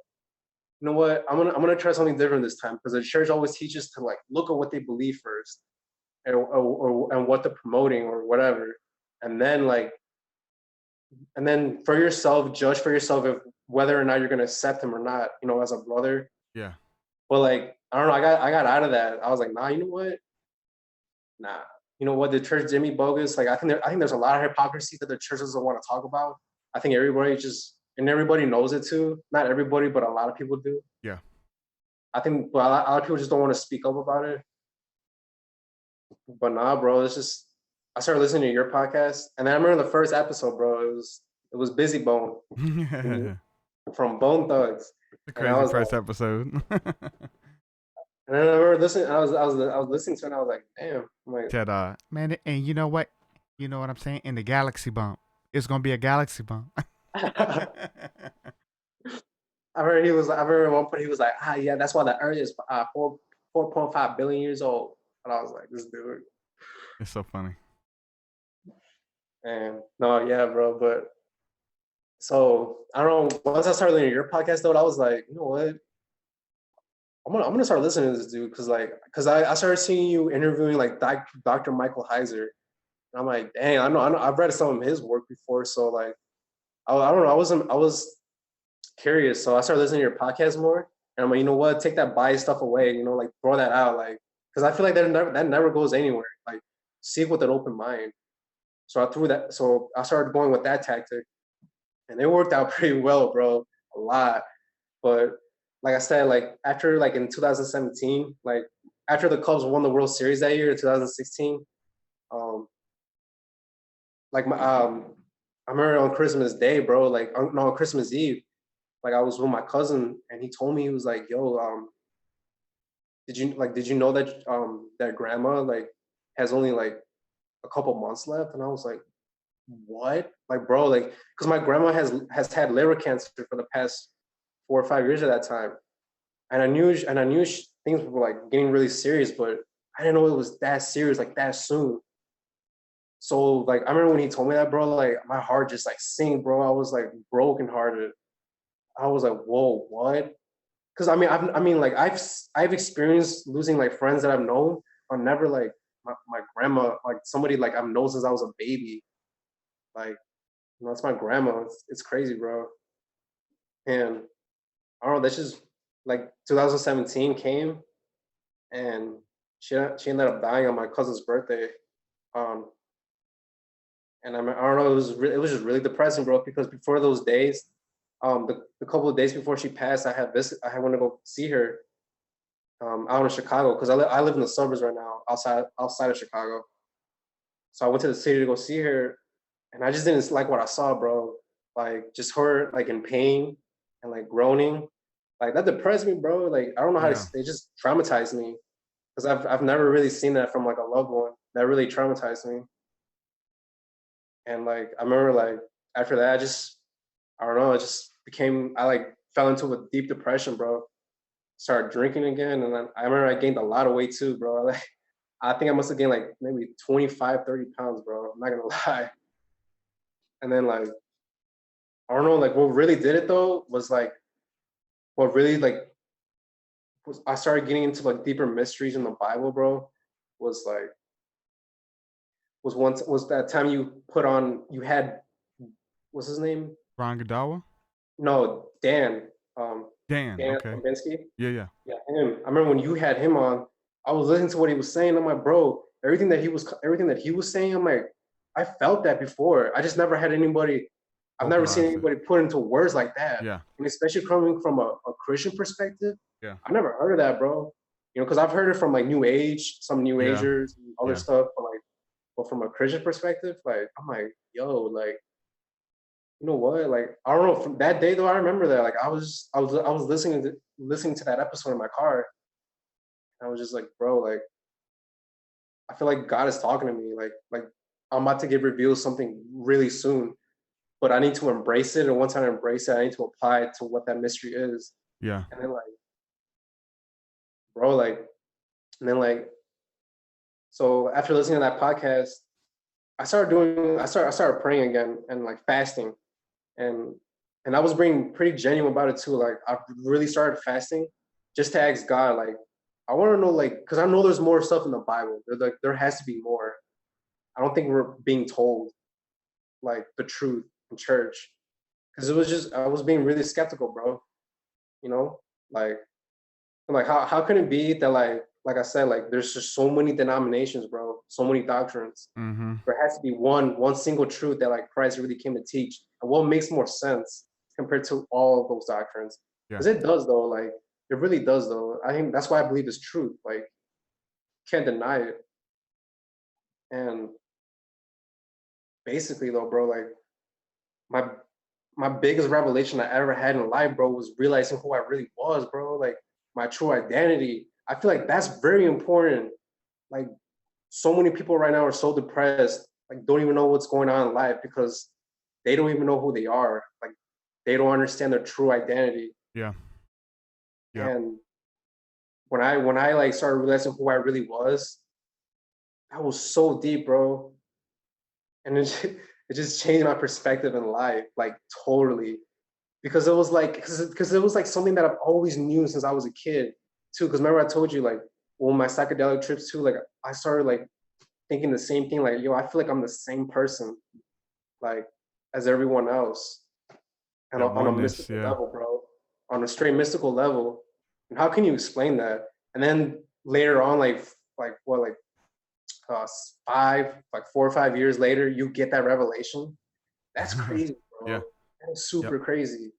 You know what? I'm gonna try something different this time because the church always teaches to like look at what they believe first, and what they're promoting or whatever, and then like and then for yourself, judge for yourself if whether or not you're gonna accept him or not, you know, as a brother. Yeah. But like, I don't know, I got out of that. I was like, nah, you know what? Nah. You know what? The church did me bogus. Like I think there's a lot of hypocrisy that the church doesn't want to talk about. I think everybody knows it too. Not everybody, but a lot of people do. Yeah. I think but a lot of people just don't want to speak up about it. But nah, bro, it's just I started listening to your podcast, and then I remember the first episode, bro. It was Busy Bone from Bone Thugs. The And I crazy was like, first episode. And then I remember listening. I was listening to it. And I was like, damn. I'm like, Said, man, and you know what? You know what I'm saying? In the galaxy bump, it's gonna be a galaxy bump. I remember he was. I remember at one point he was like, yeah, that's why the Earth is 4.5 billion years old. And I was like, this dude. It's so funny. And no, yeah, bro. But so I don't know. Once I started listening to your podcast, though, I was like, you know what? I'm gonna start listening to this dude because I started seeing you interviewing like Dr. Michael Heiser, and I'm like, dang, I know, I've read some of his work before, so like, I don't know, I was curious, so I started listening to your podcast more, and I'm like, you know what, take that bias stuff away, you know, like throw that out, like, because I feel like that never goes anywhere, like, seek with an open mind. So I started going with that tactic, and it worked out pretty well, bro, a lot. But like I said, like after like in 2017, like after the Cubs won the World Series that year in 2016, like I remember on Christmas Day, bro, like no, on Christmas Eve, like I was with my cousin and he told me, he was like, yo, did you know that that grandma like has only like a couple months left? And I was like, what? Like, bro, like, because my grandma has had liver cancer for the past 4 or 5 years at that time. And I knew things were like getting really serious, but I didn't know it was that serious, like that soon. So like I remember when he told me that, bro, like my heart just like sank, bro. I was like brokenhearted. I was like, whoa, what? Because like I've experienced losing like friends that I've known, but never like my grandma, like somebody like I've known since I was a baby. Like, you know, it's my grandma. It's crazy, bro. And I don't know. That's just like 2017 came, and she ended up dying on my cousin's birthday. Um, and I don't know. It was just really depressing, bro. Because before those days, the couple of days before she passed, I had went to go see her out in Chicago because I live in the suburbs right now, outside of Chicago. So I went to the city to go see her, and I just didn't like what I saw, bro. Like just her like in pain and like groaning, like that depressed me, bro. Like I don't know how Yeah. it just traumatized me because I've never really seen that from like a loved one. That really traumatized me. And like I remember like after that, I don't know, it just became I like fell into a deep depression, bro. Started drinking again, and then I remember I gained a lot of weight too, bro. Like I think I must have gained like maybe 25, 30 pounds, bro. I'm not gonna lie. And then like I don't know, like what really did it though was like what really like was I started getting into like deeper mysteries in the Bible, bro. Was like was that time you had what's his name? Ron Godawa? No, Dan. Dan. Dan Okay. Kaminsky. Yeah, yeah. Yeah, him. I remember when you had him on, I was listening to what he was saying. I'm like, bro, everything that he was saying, I'm like, I felt that before. I just never had anybody, I've never seen Vocalize it. anybody put into words like that. Yeah. And especially coming from a Christian perspective, Yeah. I never heard of that, bro. You know, because I've heard it from like New Age, some New Yeah. Agers, and other Yeah. stuff, but from a Christian perspective, like I'm like, yo, like, you know what? Like, I don't know. From that day though, I remember that. Like, I was listening to that episode in my car. I was just like, bro, like, I feel like God is talking to me. Like I'm about to get revealed something really soon, but I need to embrace it. And once I embrace it, I need to apply it to what that mystery is. Yeah. And then like, bro, like, and then like, so after listening to that podcast, I started praying again and like fasting, and I was being pretty genuine about it too. Like I really started fasting just to ask God, like, I want to know, like, because I know there's more stuff in the Bible. There has to be more. I don't think we're being told like the truth in church, because it was just I was being really skeptical, bro. You know, like how can it be that like I said, like there's just so many denominations, bro, so many doctrines. Mm-hmm. There has to be one single truth that like Christ really came to teach, and what makes more sense compared to all of those doctrines. Yeah. Because it does though, like it really does though. I think that's why I believe it's truth. Like can't deny it. And basically though, bro, like my my biggest revelation I ever had in life, bro, was realizing who I really was, bro. Like my true identity. I feel like that's very important. Like, so many people right now are so depressed, like don't even know what's going on in life because they don't even know who they are. Like, they don't understand their true identity. Yeah. Yeah. And when I like started realizing who I really was, that was so deep, bro. And it just changed my perspective in life, like totally. Because it was like, because it was like something that I've always knew since I was a kid too. Because remember I told you, like, when my psychedelic trips too, like I started like thinking the same thing, like, yo, I feel like I'm the same person, like, as everyone else. And That on a oneness, mystical yeah. level, bro, on a straight mystical level. And how can you explain that? And then later on, like what, like 4 or 5 years later, you get that revelation. That's crazy, bro. Yeah. That's super crazy.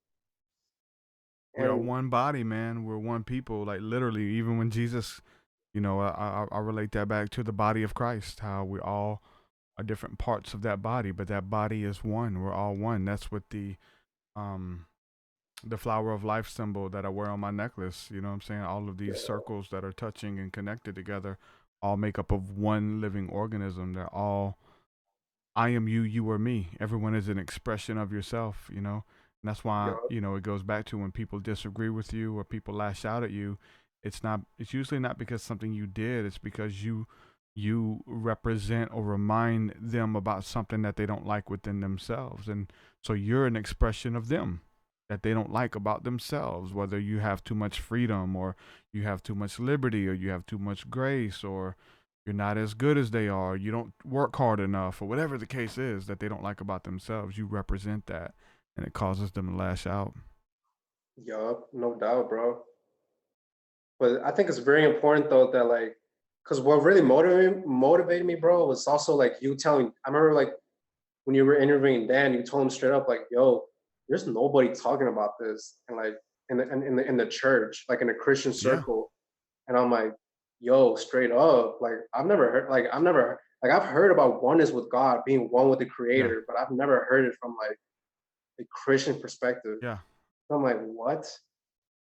We are And one body, man. We're one people. Like literally, even when Jesus, you know, I relate that back to the body of Christ, how we all are different parts of that body, but that body is one. We're all one. That's what the flower of life symbol that I wear on my necklace. You know what I'm saying? All of these circles that are touching and connected together all make up of one living organism. They're all, I am you, you are me. Everyone is an expression of yourself, you know? And that's why, you know, it goes back to when people disagree with you or people lash out at you, it's usually not because something you did, it's because you represent or remind them about something that they don't like within themselves. And so you're an expression of them that they don't like about themselves, whether you have too much freedom or you have too much liberty or you have too much grace or you're not as good as they are, you don't work hard enough, or whatever the case is that they don't like about themselves. You represent that, and it causes them to lash out. yup, no doubt, bro. But I think it's very important though that, like, because what really motivated me, bro, was also like you telling. I remember like when you were interviewing Dan, you told him straight up, like, yo, there's nobody talking about this, and like in the church, like in a Christian Yeah. circle. And I'm like, yo, straight up, like I've heard about oneness with God, being one with the Creator, but I've never heard it from like a Christian perspective. Yeah. I'm like, what?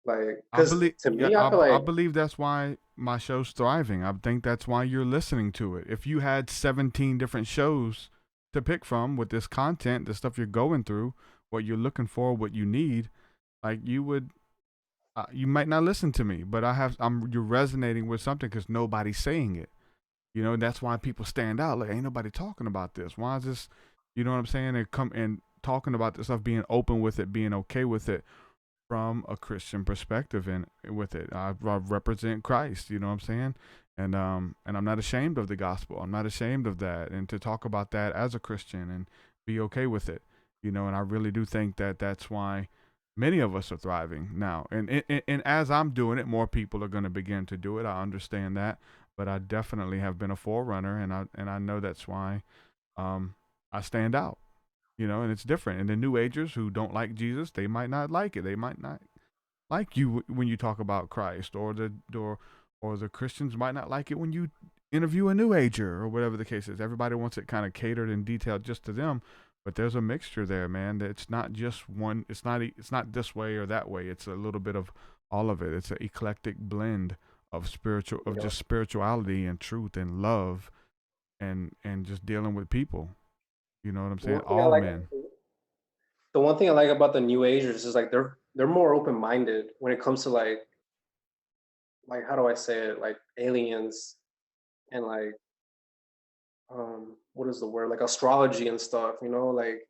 Like, I because believe, to yeah, me, I feel I like, believe that's why my show's thriving. I think that's why you're listening to it. If you had 17 different shows to pick from with this content, the stuff you're going through, what you're looking for, what you need, like you would, you might not listen to me, but you're resonating with something because nobody's saying it. You know, that's why people stand out. Like, ain't nobody talking about this. Why is this? You know what I'm saying? And come and talking about this stuff, being open with it, being okay with it from a Christian perspective and with it. I represent Christ, you know what I'm saying? And I'm not ashamed of the gospel. I'm not ashamed of that. And to talk about that as a Christian and be okay with it, you know, and I really do think that that's why many of us are thriving now. And as I'm doing it, more people are going to begin to do it. I understand that, but I definitely have been a forerunner, and I know that's why I stand out. You know, and it's different. And the New Agers who don't like Jesus, they might not like it. They might not like you when you talk about Christ, or the Christians might not like it when you interview a New Ager or whatever the case is. Everybody wants it kind of catered and detailed just to them, but there's a mixture there, man. It's not just one. It's not this way or that way. It's a little bit of all of it. It's an eclectic blend of just spirituality and truth and love, and just dealing with people. You know what I'm saying? All men. The one thing I like about the New Agers is like they're more open minded when it comes to like how do I say it, like aliens and like what is the word, like astrology and stuff, you know, like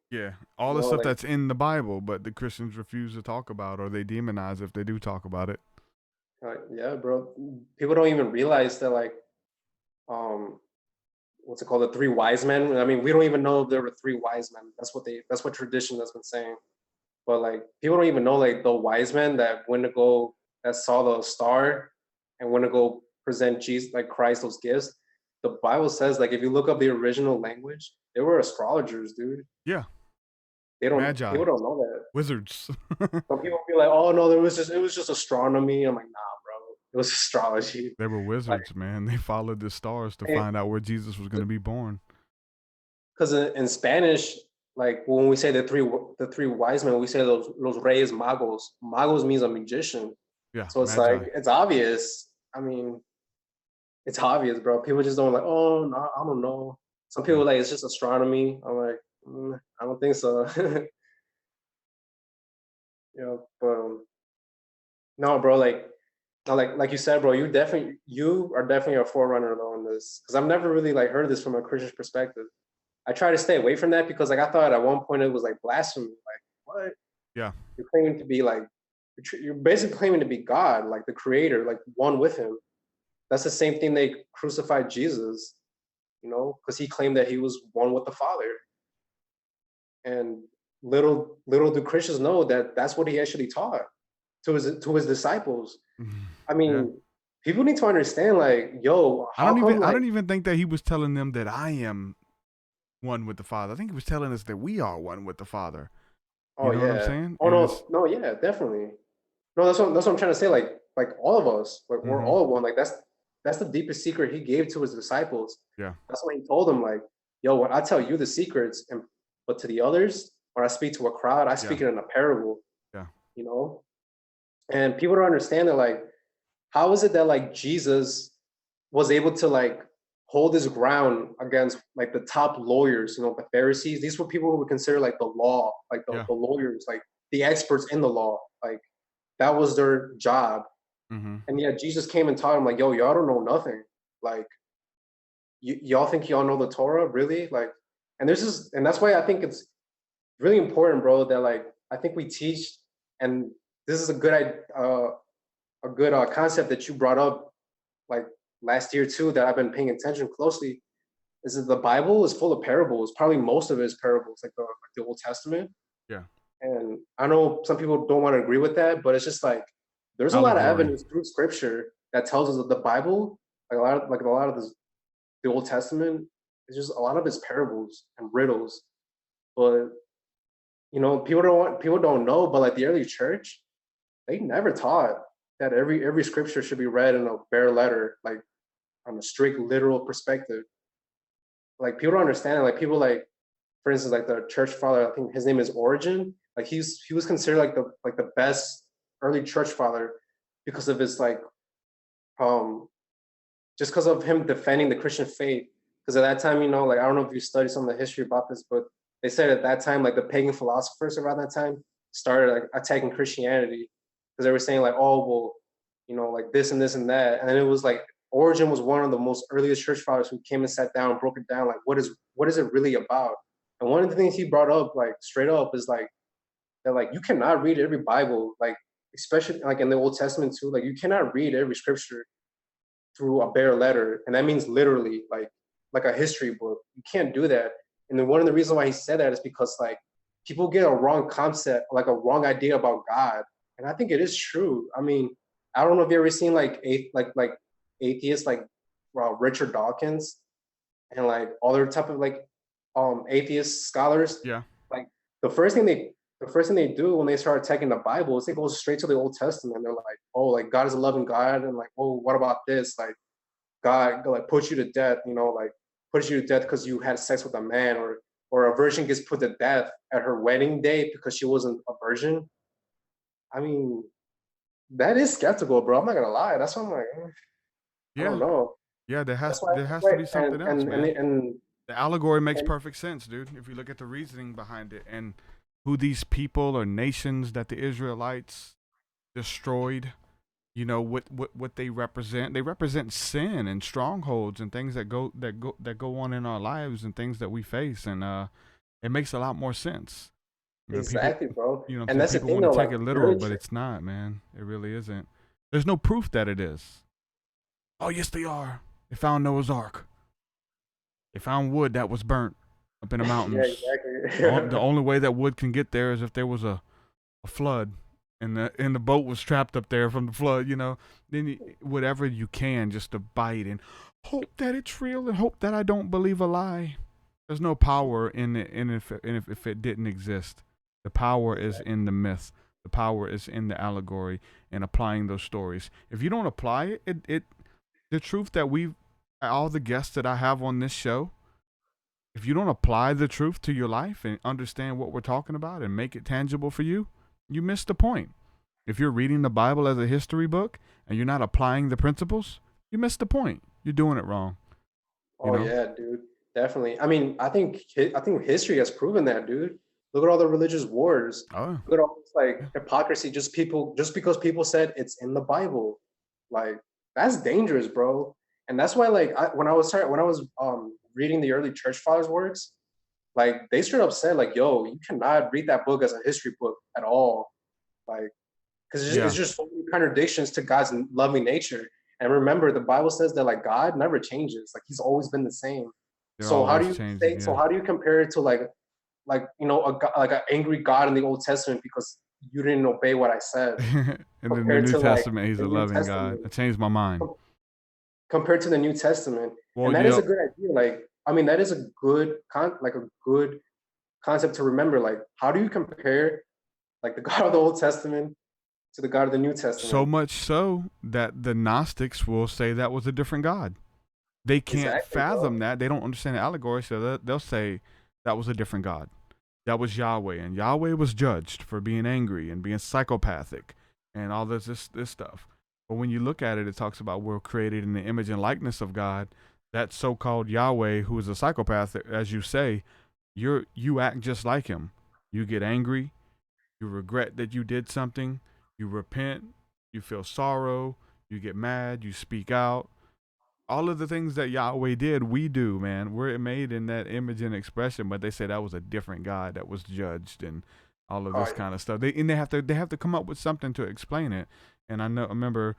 all the know, stuff like, that's in the Bible, but the Christians refuse to talk about, or they demonize if they do talk about it. Yeah, bro. People don't even realize that, like, what's it called, the three wise men. I mean, we don't even know there were three wise men. That's what tradition has been saying. But like, people don't even know, like, the wise men that saw the star and went to go present Jesus, like Christ, those gifts. The Bible says, like, if you look up the original language, they were astrologers, dude. Yeah. Magi. People don't know that. Wizards. Some people be like, oh no, it was just astronomy. I'm like, nah, bro. It was astrology. They were wizards, like, man. They followed the stars to find out where Jesus was going to be born. Because in Spanish, like when we say the three wise men, we say los reyes magos. Magos means a magician. Yeah. So it's magi. like, it's obvious. I mean, it's obvious, bro. People just don't like, oh, no, I don't know. Some people like, it's just astronomy. I'm like, I don't think so. But no, bro, like, no, like you said, bro, you are definitely a forerunner though in this, because I've never really like heard this from a Christian perspective. I try to stay away from that because like I thought at one point it was like blasphemy. Like, what? Yeah. You're claiming to be like, you're basically claiming to be God, like the creator, like one with him. That's the same thing they crucified Jesus, because he claimed that he was one with the Father. And little do Christians know that that's what he actually taught to his disciples. I mean, people need to understand, like, yo, I don't even think that he was telling them that I am one with the Father. I think he was telling us that we are one with the Father. You know what I'm saying? Oh no, yeah, definitely. No, that's what I'm trying to say. Like all of us, like we're all one. Like that's the deepest secret he gave to his disciples. Yeah. That's why he told them, like, yo, when I tell you the secrets, but to the others, when I speak to a crowd, I speak it in a parable. Yeah. And people don't understand that, like, how is it that like Jesus was able to like hold his ground against like the top lawyers, the Pharisees? These were people who would consider like the law, like the lawyers, like the experts in the law, like that was their job. And yet Jesus came and taught them, like, yo, y'all don't know nothing. Like, y'all think y'all know the Torah, really? Like, and that's why I think it's really important, bro, that like I think we teach, and this is a good concept that you brought up like last year too, that I've been paying attention closely, is that the Bible is full of parables. Probably most of it is parables, like the Old Testament. Yeah. And I know some people don't want to agree with that, but it's just like there's a lot of evidence through Scripture that tells us that the Bible, like a lot of the Old Testament, is just a lot of it's parables and riddles. But people don't know, but like the early church, they never taught that every scripture should be read in a bare letter, like on a strict literal perspective. Like people don't understand it. Like people like, for instance, like the church father, I think his name is Origen. Like he was considered like the best early church father because of his like just because of him defending the Christian faith. Because at that time, like I don't know if you studied some of the history about this, but they said at that time, like the pagan philosophers around that time started like attacking Christianity because they were saying like, oh, well, like this and this and that. And then it was like Origen was one of the most earliest church fathers who came and sat down and broke it down. Like, what is it really about? And one of the things he brought up, like straight up, is like that, like you cannot read every Bible, like especially like in the Old Testament too. Like you cannot read every scripture through a bare letter, and that means literally like a history book. You can't do that. And then one of the reasons why he said that is because like people get a wrong concept, like a wrong idea about God. And I think it is true. I mean, I don't know if you've ever seen like atheists like Richard Dawkins and like other type of like atheist scholars. Yeah. Like the first thing they do when they start attacking the Bible is they go straight to the Old Testament. They're like, oh, like God is a loving God, and like, oh, what about this? Like God like put you to death, like put you to death because you had sex with a man, or a virgin gets put to death at her wedding day because she wasn't a virgin. I mean, that is skeptical, bro. I'm not gonna lie. That's why I'm like, I don't know. Yeah, there has to be something else, man. And the allegory makes perfect sense, dude. If you look at the reasoning behind it and who these people or nations that the Israelites destroyed, what they represent. They represent sin and strongholds and things that go on in our lives and things that we face, and it makes a lot more sense. Exactly, people, bro. And that's the thing, want to though. take it literal, but it's not, man. It really isn't. There's no proof that it is. Oh, yes, they are. They found Noah's Ark. They found wood that was burnt up in the mountains. Yeah, exactly. The only way that wood can get there is if there was a flood and the boat was trapped up there from the flood, Then whatever you can just to bite and hope that it's real and hope that I don't believe a lie. There's no power in it, if it didn't exist. The power is in the myth. The power is in the allegory and applying those stories. If you don't apply it, the truth that all the guests that I have on this show, if you don't apply the truth to your life and understand what we're talking about and make it tangible for you, you miss the point. If you're reading the Bible as a history book and you're not applying the principles, you missed the point. You're doing it wrong. Oh yeah, dude, definitely. I mean, I think history has proven that, dude. Look at all the religious wars. Oh, Look at all this yeah. hypocrisy. Just because people said it's in the Bible, like that's dangerous, bro. And that's why, when I was reading the early church fathers' works, like they straight up said, like, yo, you cannot read that book as a history book at all, like, because it's just so many contradictions to God's loving nature. And remember, the Bible says that like God never changes, like He's always been the same. They're So how do always you changing. so how do you compare it to like an angry God in the Old Testament because you didn't obey what I said? And then the New Testament, He's a loving God. I changed my mind. Compared to the New Testament, Well, and that is a good idea. Like, I mean, that is a good good concept to remember. Like, how do you compare like the God of the Old Testament to the God of the New Testament? So much so that the Gnostics will say that was a different God. They can't fathom that. They don't understand the allegory, so they'll say that was a different God. That was Yahweh, and Yahweh was judged for being angry and being psychopathic and all this stuff. But when you look at it, it talks about we're created in the image and likeness of God. That so-called Yahweh, who is a psychopath, as you say, you act just like him. You get angry, you regret that you did something, you repent, you feel sorrow, you get mad, you speak out. All of the things that Yahweh did, we do, man. We're made in that image and expression, but they say that was a different God that was judged and all of this kind of stuff. They have to come up with something to explain it. And I remember,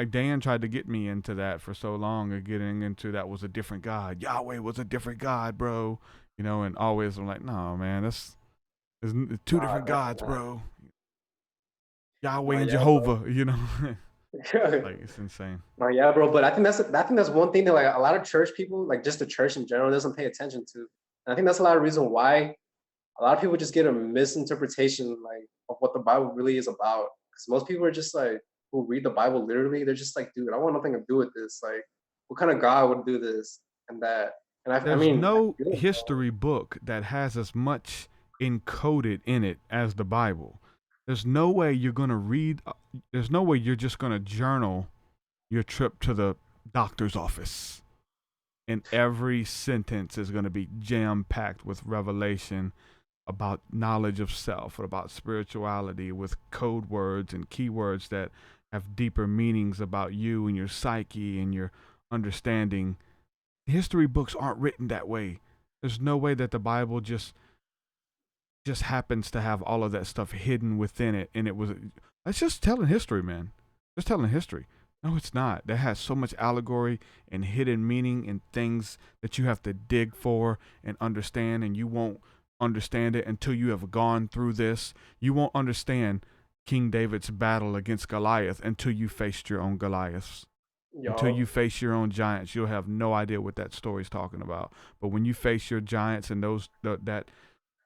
Dan tried to get me into that for so long, getting into that was a different God. Yahweh was a different God, bro. And always I'm like, no, man, there's two different gods, bro. Yahweh and Jehovah, like it's insane. Oh yeah, bro. But I think that's one thing that like a lot of church people, like just the church in general, doesn't pay attention to. And I think that's a lot of reason why a lot of people just get a misinterpretation like of what the Bible really is about. Because most people are just like who read the Bible literally, they're just like, dude, I want nothing to do with this. Like, what kind of God would do this and that? And There's no history book that has as much encoded in it as the Bible. There's no way you're going to read, there's no way you're just going to journal your trip to the doctor's office. And every sentence is going to be jam-packed with revelation about knowledge of self, or about spirituality, with code words and keywords that have deeper meanings about you and your psyche and your understanding. History books aren't written that way. There's no way that the Bible just happens to have all of that stuff hidden within it, and it's just telling history, man. Just telling history. No, it's not. That has so much allegory and hidden meaning and things that you have to dig for and understand, and you won't understand it until you have gone through this. You won't understand King David's battle against Goliath until you faced your own Goliaths. Until you face your own giants, you'll have no idea what that story's talking about. But when you face your giants and that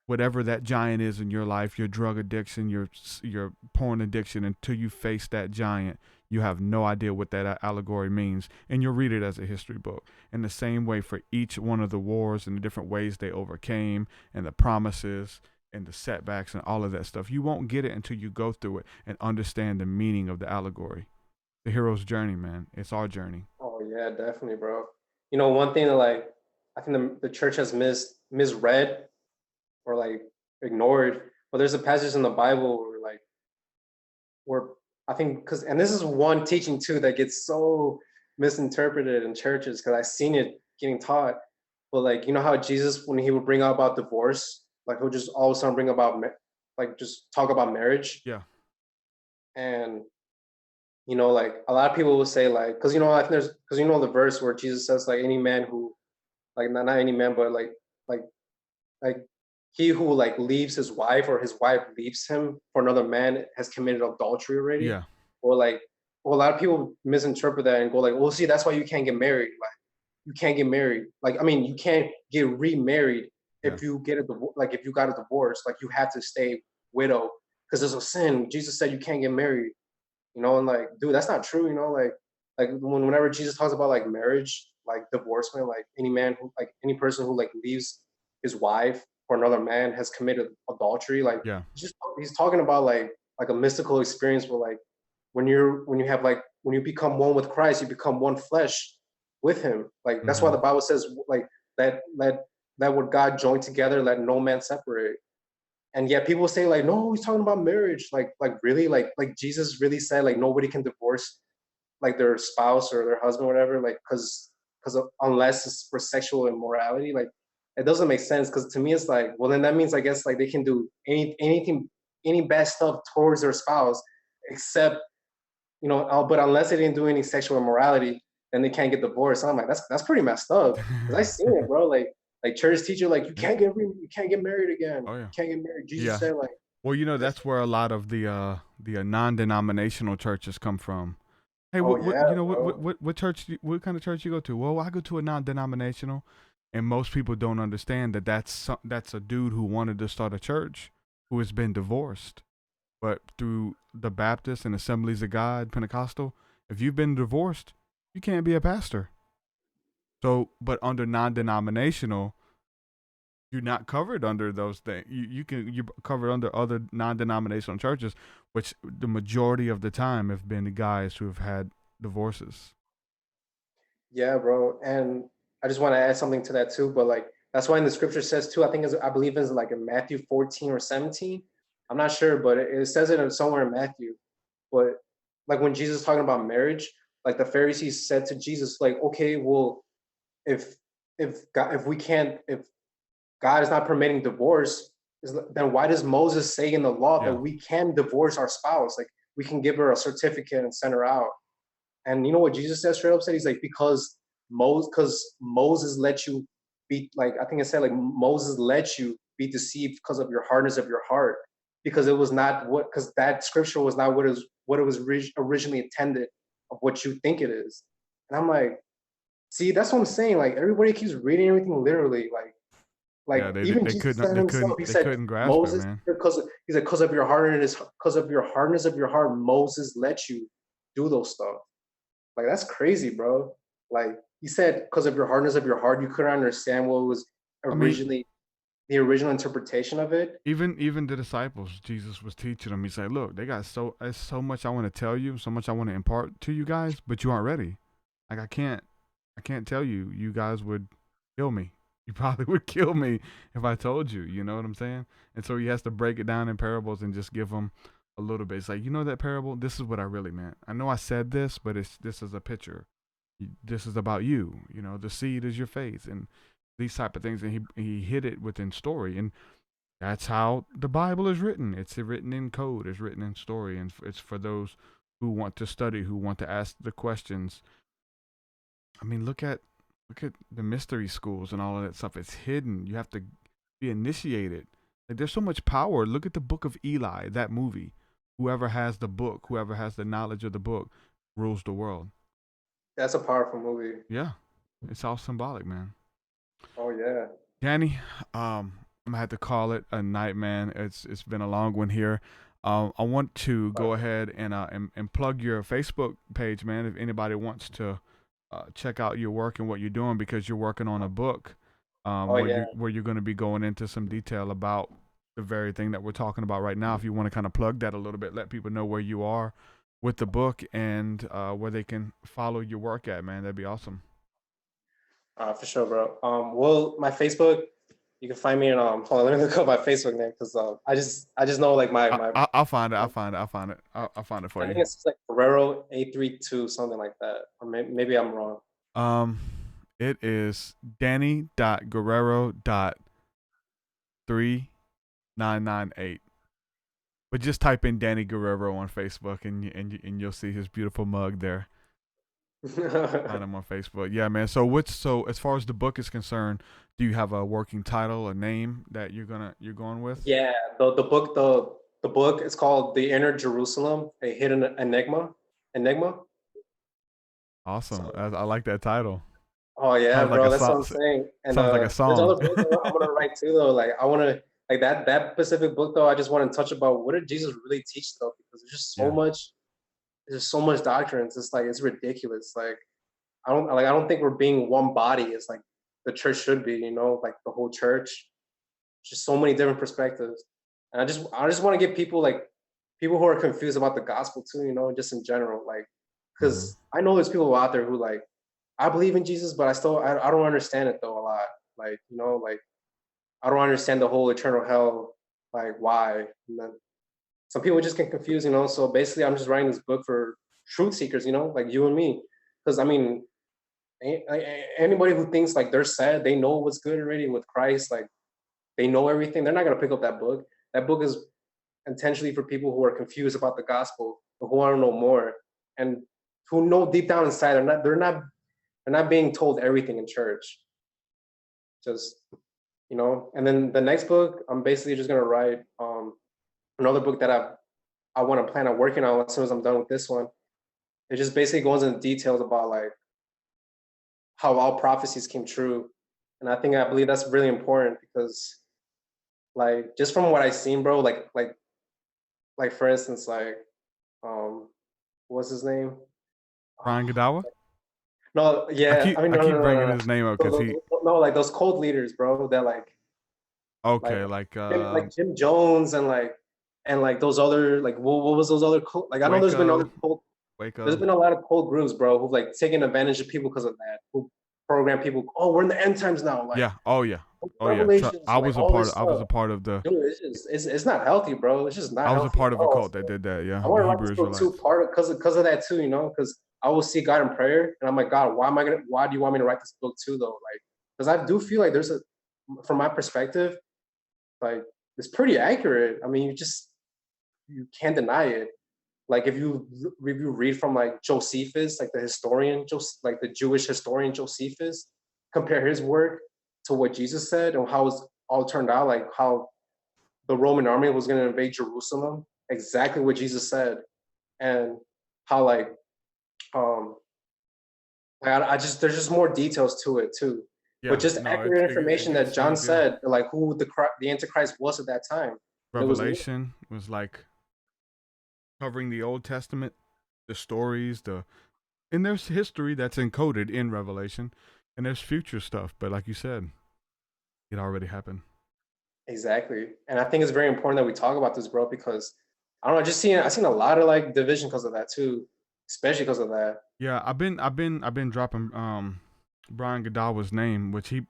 whatever that giant is in your life, your drug addiction, your porn addiction, until you face that giant, you have no idea what that allegory means, and you'll read it as a history book. In the same way for each one of the wars and the different ways they overcame and the promises and the setbacks and all of that stuff, you won't get it until you go through it and understand the meaning of the allegory. The hero's journey, man. It's our journey. Oh yeah, definitely, bro. One thing that I think the church has misread or ignored. But there's a passage in the Bible where I think and this is one teaching too that gets so misinterpreted in churches because I've seen it getting taught. But how Jesus, when he would bring up about divorce, he'll just all of a sudden bring about just talk about marriage. Yeah. And a lot of people will say because I think because the verse where Jesus says any man who not any man but he who leaves his wife or his wife leaves him for another man has committed adultery already. Yeah. Or a lot of people misinterpret that and go well, see, that's why you can't get married. You can't get married. You can't get remarried if you get a divorce. If you got a divorce, you have to stay widow because there's a sin. Jesus said you can't get married. And dude, that's not true. Whenever Jesus talks about marriage, divorcement, any person who leaves his wife for another man has committed adultery. He's talking about a mystical experience where when you have when you become one with Christ, you become one flesh with him. Like that's why the Bible says like let what God joined together, let no man separate. And yet people say like, no, he's talking about marriage. Like really, like Jesus really said like nobody can divorce like their spouse or their husband, or whatever, like because unless it's for sexual immorality, like it doesn't make sense. Because to me, it's like, well, then that means I guess like they can do any bad stuff towards their spouse, except but unless they didn't do any sexual immorality, then they can't get divorced. And I'm like, that's pretty messed up. Because I seen it, bro. Like church teacher, like you can't get married again. Oh, yeah. You can't get married. Jesus said like. Well, that's where a lot of the non-denominational churches come from. Hey, what church? What kind of church you go to? Well, I go to a non-denominational, and most people don't understand that that's a dude who wanted to start a church who has been divorced. But through the Baptist and Assemblies of God, Pentecostal, if you've been divorced, you can't be a pastor. So, but under non-denominational, you're not covered under those things. You're covered under other non-denominational churches, which the majority of the time have been the guys who have had divorces. Yeah, bro. And I just want to add something to that too. But like that's why in the scripture says too, I believe it's like in Matthew 14 or 17. I'm not sure, but it says it somewhere in Matthew. But like when Jesus is talking about marriage, like the Pharisees said to Jesus, like, okay, well, if God is not permitting divorce, then why does Moses say in the law that we can divorce our spouse? Like we can give her a certificate and send her out. And you know what Jesus said straight up? Said he's like, because Moses let you be, like, I think it said like Moses let you be deceived because of your hardness of your heart, because it was not because that scripture was not what it was originally intended of what you think it is. And I'm like, see, that's what I'm saying. Like everybody keeps reading everything literally. Like even Jesus said himself, he said Moses, because of your hardness of your heart, Moses let you do those stuff. Like that's crazy, bro. Like he said, because of your hardness of your heart, you couldn't understand what was originally the original interpretation of it. Even the disciples, Jesus was teaching them. He said, "Look, there's so much I want to tell you, so much I want to impart to you guys, but you aren't ready. Like I can't tell you. You guys would kill me. You probably would kill me if I told you. You know what I'm saying? And so he has to break it down in parables and just give them a little bit. It's like, that parable? This is what I really meant. I know I said this, but this is a picture. This is about you. The seed is your faith and these type of things. And he hid it within story. And that's how the Bible is written. It's written in code. It's written in story. And it's for those who want to study, who want to ask the questions. I mean, look at the mystery schools and all of that stuff. It's hidden. You have to be initiated. Like there's so much power. Look at the Book of Eli, that movie. Whoever has the book, whoever has the knowledge of the book, rules the world. That's a powerful movie. Yeah, it's all symbolic, man. Oh yeah, Danny, I'm gonna have to call it a night, man. It's been a long one here. I want to go ahead and plug your Facebook page, man. If anybody wants to check out your work and what you're doing, because you're working on a book where you're going to be going into some detail about the very thing that we're talking about right now. If you want to kind of plug that a little bit, let people know where you are with the book and where they can follow your work at, man, that'd be awesome. For sure, bro. Well, my Facebook, you can find me in hold on, let me look up my Facebook name, because I just know like my I'll find it. I'll find it for you. I think it's like Guerrero 832, something like that, or maybe I'm wrong. It is Danny.Guerrero.3998. But just type in Danny Guerrero on Facebook and you'll see his beautiful mug there. Find him on Facebook. Yeah, man. So as far as the book is concerned, do you have a working title, a name that you're going with? Yeah, the book is called The Inner Jerusalem, a Hidden Enigma. Awesome. I like that title. Oh yeah, sounds bro. Like that's what I'm saying. And sounds like a song. There's other books I'm gonna write too, though. Like I want to, like that specific book though. I just want to touch about what did Jesus really teach though, because there's just so much. There's so much doctrine. It's just like it's ridiculous. Like I don't think we're being one body. It's like the church should be. Like the whole church. Just so many different perspectives. And I just want to give people who are confused about the gospel too. Just in general, like because I know there's people out there who like, I believe in Jesus, but I don't understand it though a lot. Like, you know, like I don't understand the whole eternal hell, like why. And then some people just get confused, you know. So basically, I'm just writing this book for truth seekers, you know, like you and me, because I mean, anybody who thinks like they're sad, they know what's good already with Christ, like they know everything. They're not gonna pick up that book. That book is intentionally for people who are confused about the gospel, but who want to know more, and who know deep down inside they're not being told everything in church. Just, you know. And then the next book, I'm basically just gonna write another book that I want to plan on working on as soon as I'm done with this one. It just basically goes into details about like how all prophecies came true. And I believe that's really important because like just from what I've seen, bro, like for instance, like what's his name? Brian Godawa? No, yeah. I keep bringing his name up because like those cult leaders, bro. They're like like Jim Jones and like those other like what was those other cult? Like I know there's been other cult. There's been a lot of cult groups, bro, who've like taken advantage of people because of that. Who program people? Oh, we're in the end times now. Like, yeah. Oh yeah. I was a part of the. Dude, it's not healthy, bro. It's just not. I was a part of a cult that did that. Yeah. I want to write this book too, because of that too. You know, because I will see God in prayer, and I'm like, God, why do you want me to write this book too, though? Like, because I do feel like from my perspective, like it's pretty accurate. I mean, you can't deny it. Like if you read from like Josephus, like the historian, like the Jewish historian Josephus, compare his work to what Jesus said and how it's all turned out, like how the Roman army was going to invade Jerusalem, exactly what Jesus said, and how like there's just more details to it too. Yeah, but just accurate information that John said, like who the Antichrist was at that time. Revelation was like covering the Old Testament, the stories, and there's history that's encoded in Revelation, and there's future stuff. But like you said, it already happened. Exactly, and I think it's very important that we talk about this, bro, because I don't know, I've seen a lot of like division because of that too, especially because of that. Yeah, I've been dropping Brian Godawa's name, which he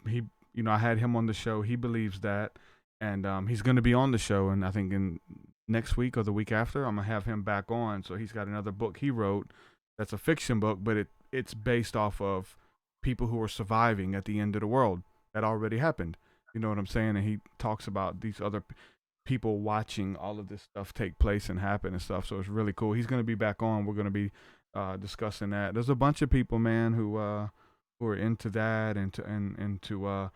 you know, I had him on the show. He believes that, and he's going to be on the show, and I think in next week or the week after, I'm gonna have him back on. So he's got another book he wrote that's a fiction book, but it's based off of people who are surviving at the end of the world. That already happened. You know what I'm saying? And he talks about these other people watching all of this stuff take place and happen and stuff. So it's really cool. He's gonna be back on. We're gonna be discussing that. There's a bunch of people, man, who are into that and into you know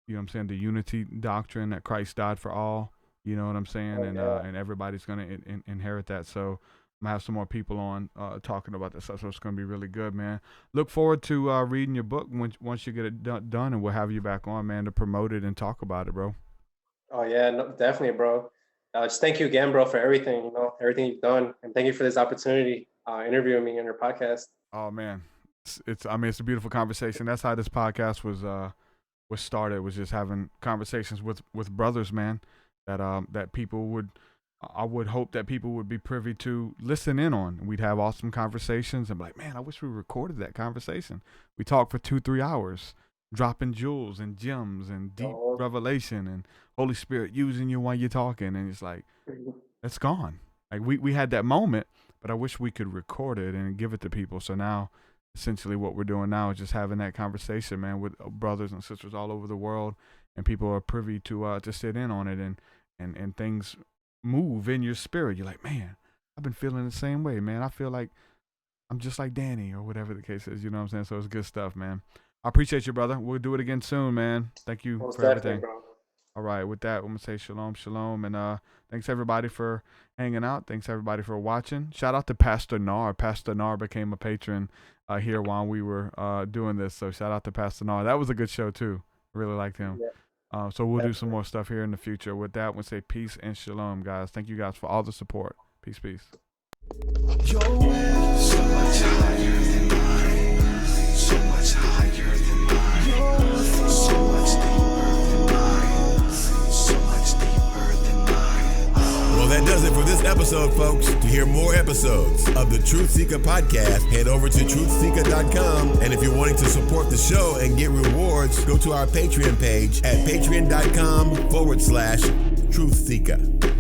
what I'm saying, the unity doctrine that Christ died for all. You know what I'm saying? And everybody's going to inherit that. So I'm going to have some more people on talking about this stuff. So it's going to be really good, man. Look forward to reading your book once you get it done, and we'll have you back on, man, to promote it and talk about it, bro. Oh, yeah, no, definitely, bro. Just thank you again, bro, for everything, you know, everything you've done. And thank you for this opportunity interviewing me on your podcast. Oh, man. It's a beautiful conversation. That's how this podcast was started, was just having conversations with brothers, man. That people I would hope that people would be privy to listen in on. We'd have awesome conversations and be like, man, I wish we recorded that conversation. We talked for 2-3 hours, dropping jewels and gems and deep revelation and Holy Spirit using you while you're talking. And it's like, it's gone. Like we had that moment, but I wish we could record it and give it to people. So now essentially what we're doing now is just having that conversation, man, with brothers and sisters all over the world. And people are privy to sit in on it, and things move in your spirit. You're like, man, I've been feeling the same way, man. I feel like I'm just like Danny or whatever the case is. You know what I'm saying? So it's good stuff, man. I appreciate you, brother. We'll do it again soon, man. Thank you for everything. Bro. All right, with that, I'm going to say shalom, shalom. And thanks, everybody, for hanging out. Thanks, everybody, for watching. Shout out to Pastor Nar. Pastor Nar became a patron here while we were doing this. So shout out to Pastor Nar. That was a good show, too. Really liked him. Yeah. So we'll do some more stuff here in the future. With that, we'll say peace and shalom, guys. Thank you guys for all the support. Peace, peace. Your way so much higher than mine, so much higher than mine, so much deeper than mine, so much deeper than mine. Well, that does it for this episode episode, folks. To hear more episodes of the TruthSeekah podcast, head over to TruthSeekah.com. And if you're wanting to support the show and get rewards, go to our Patreon page at patreon.com/TruthSeekah.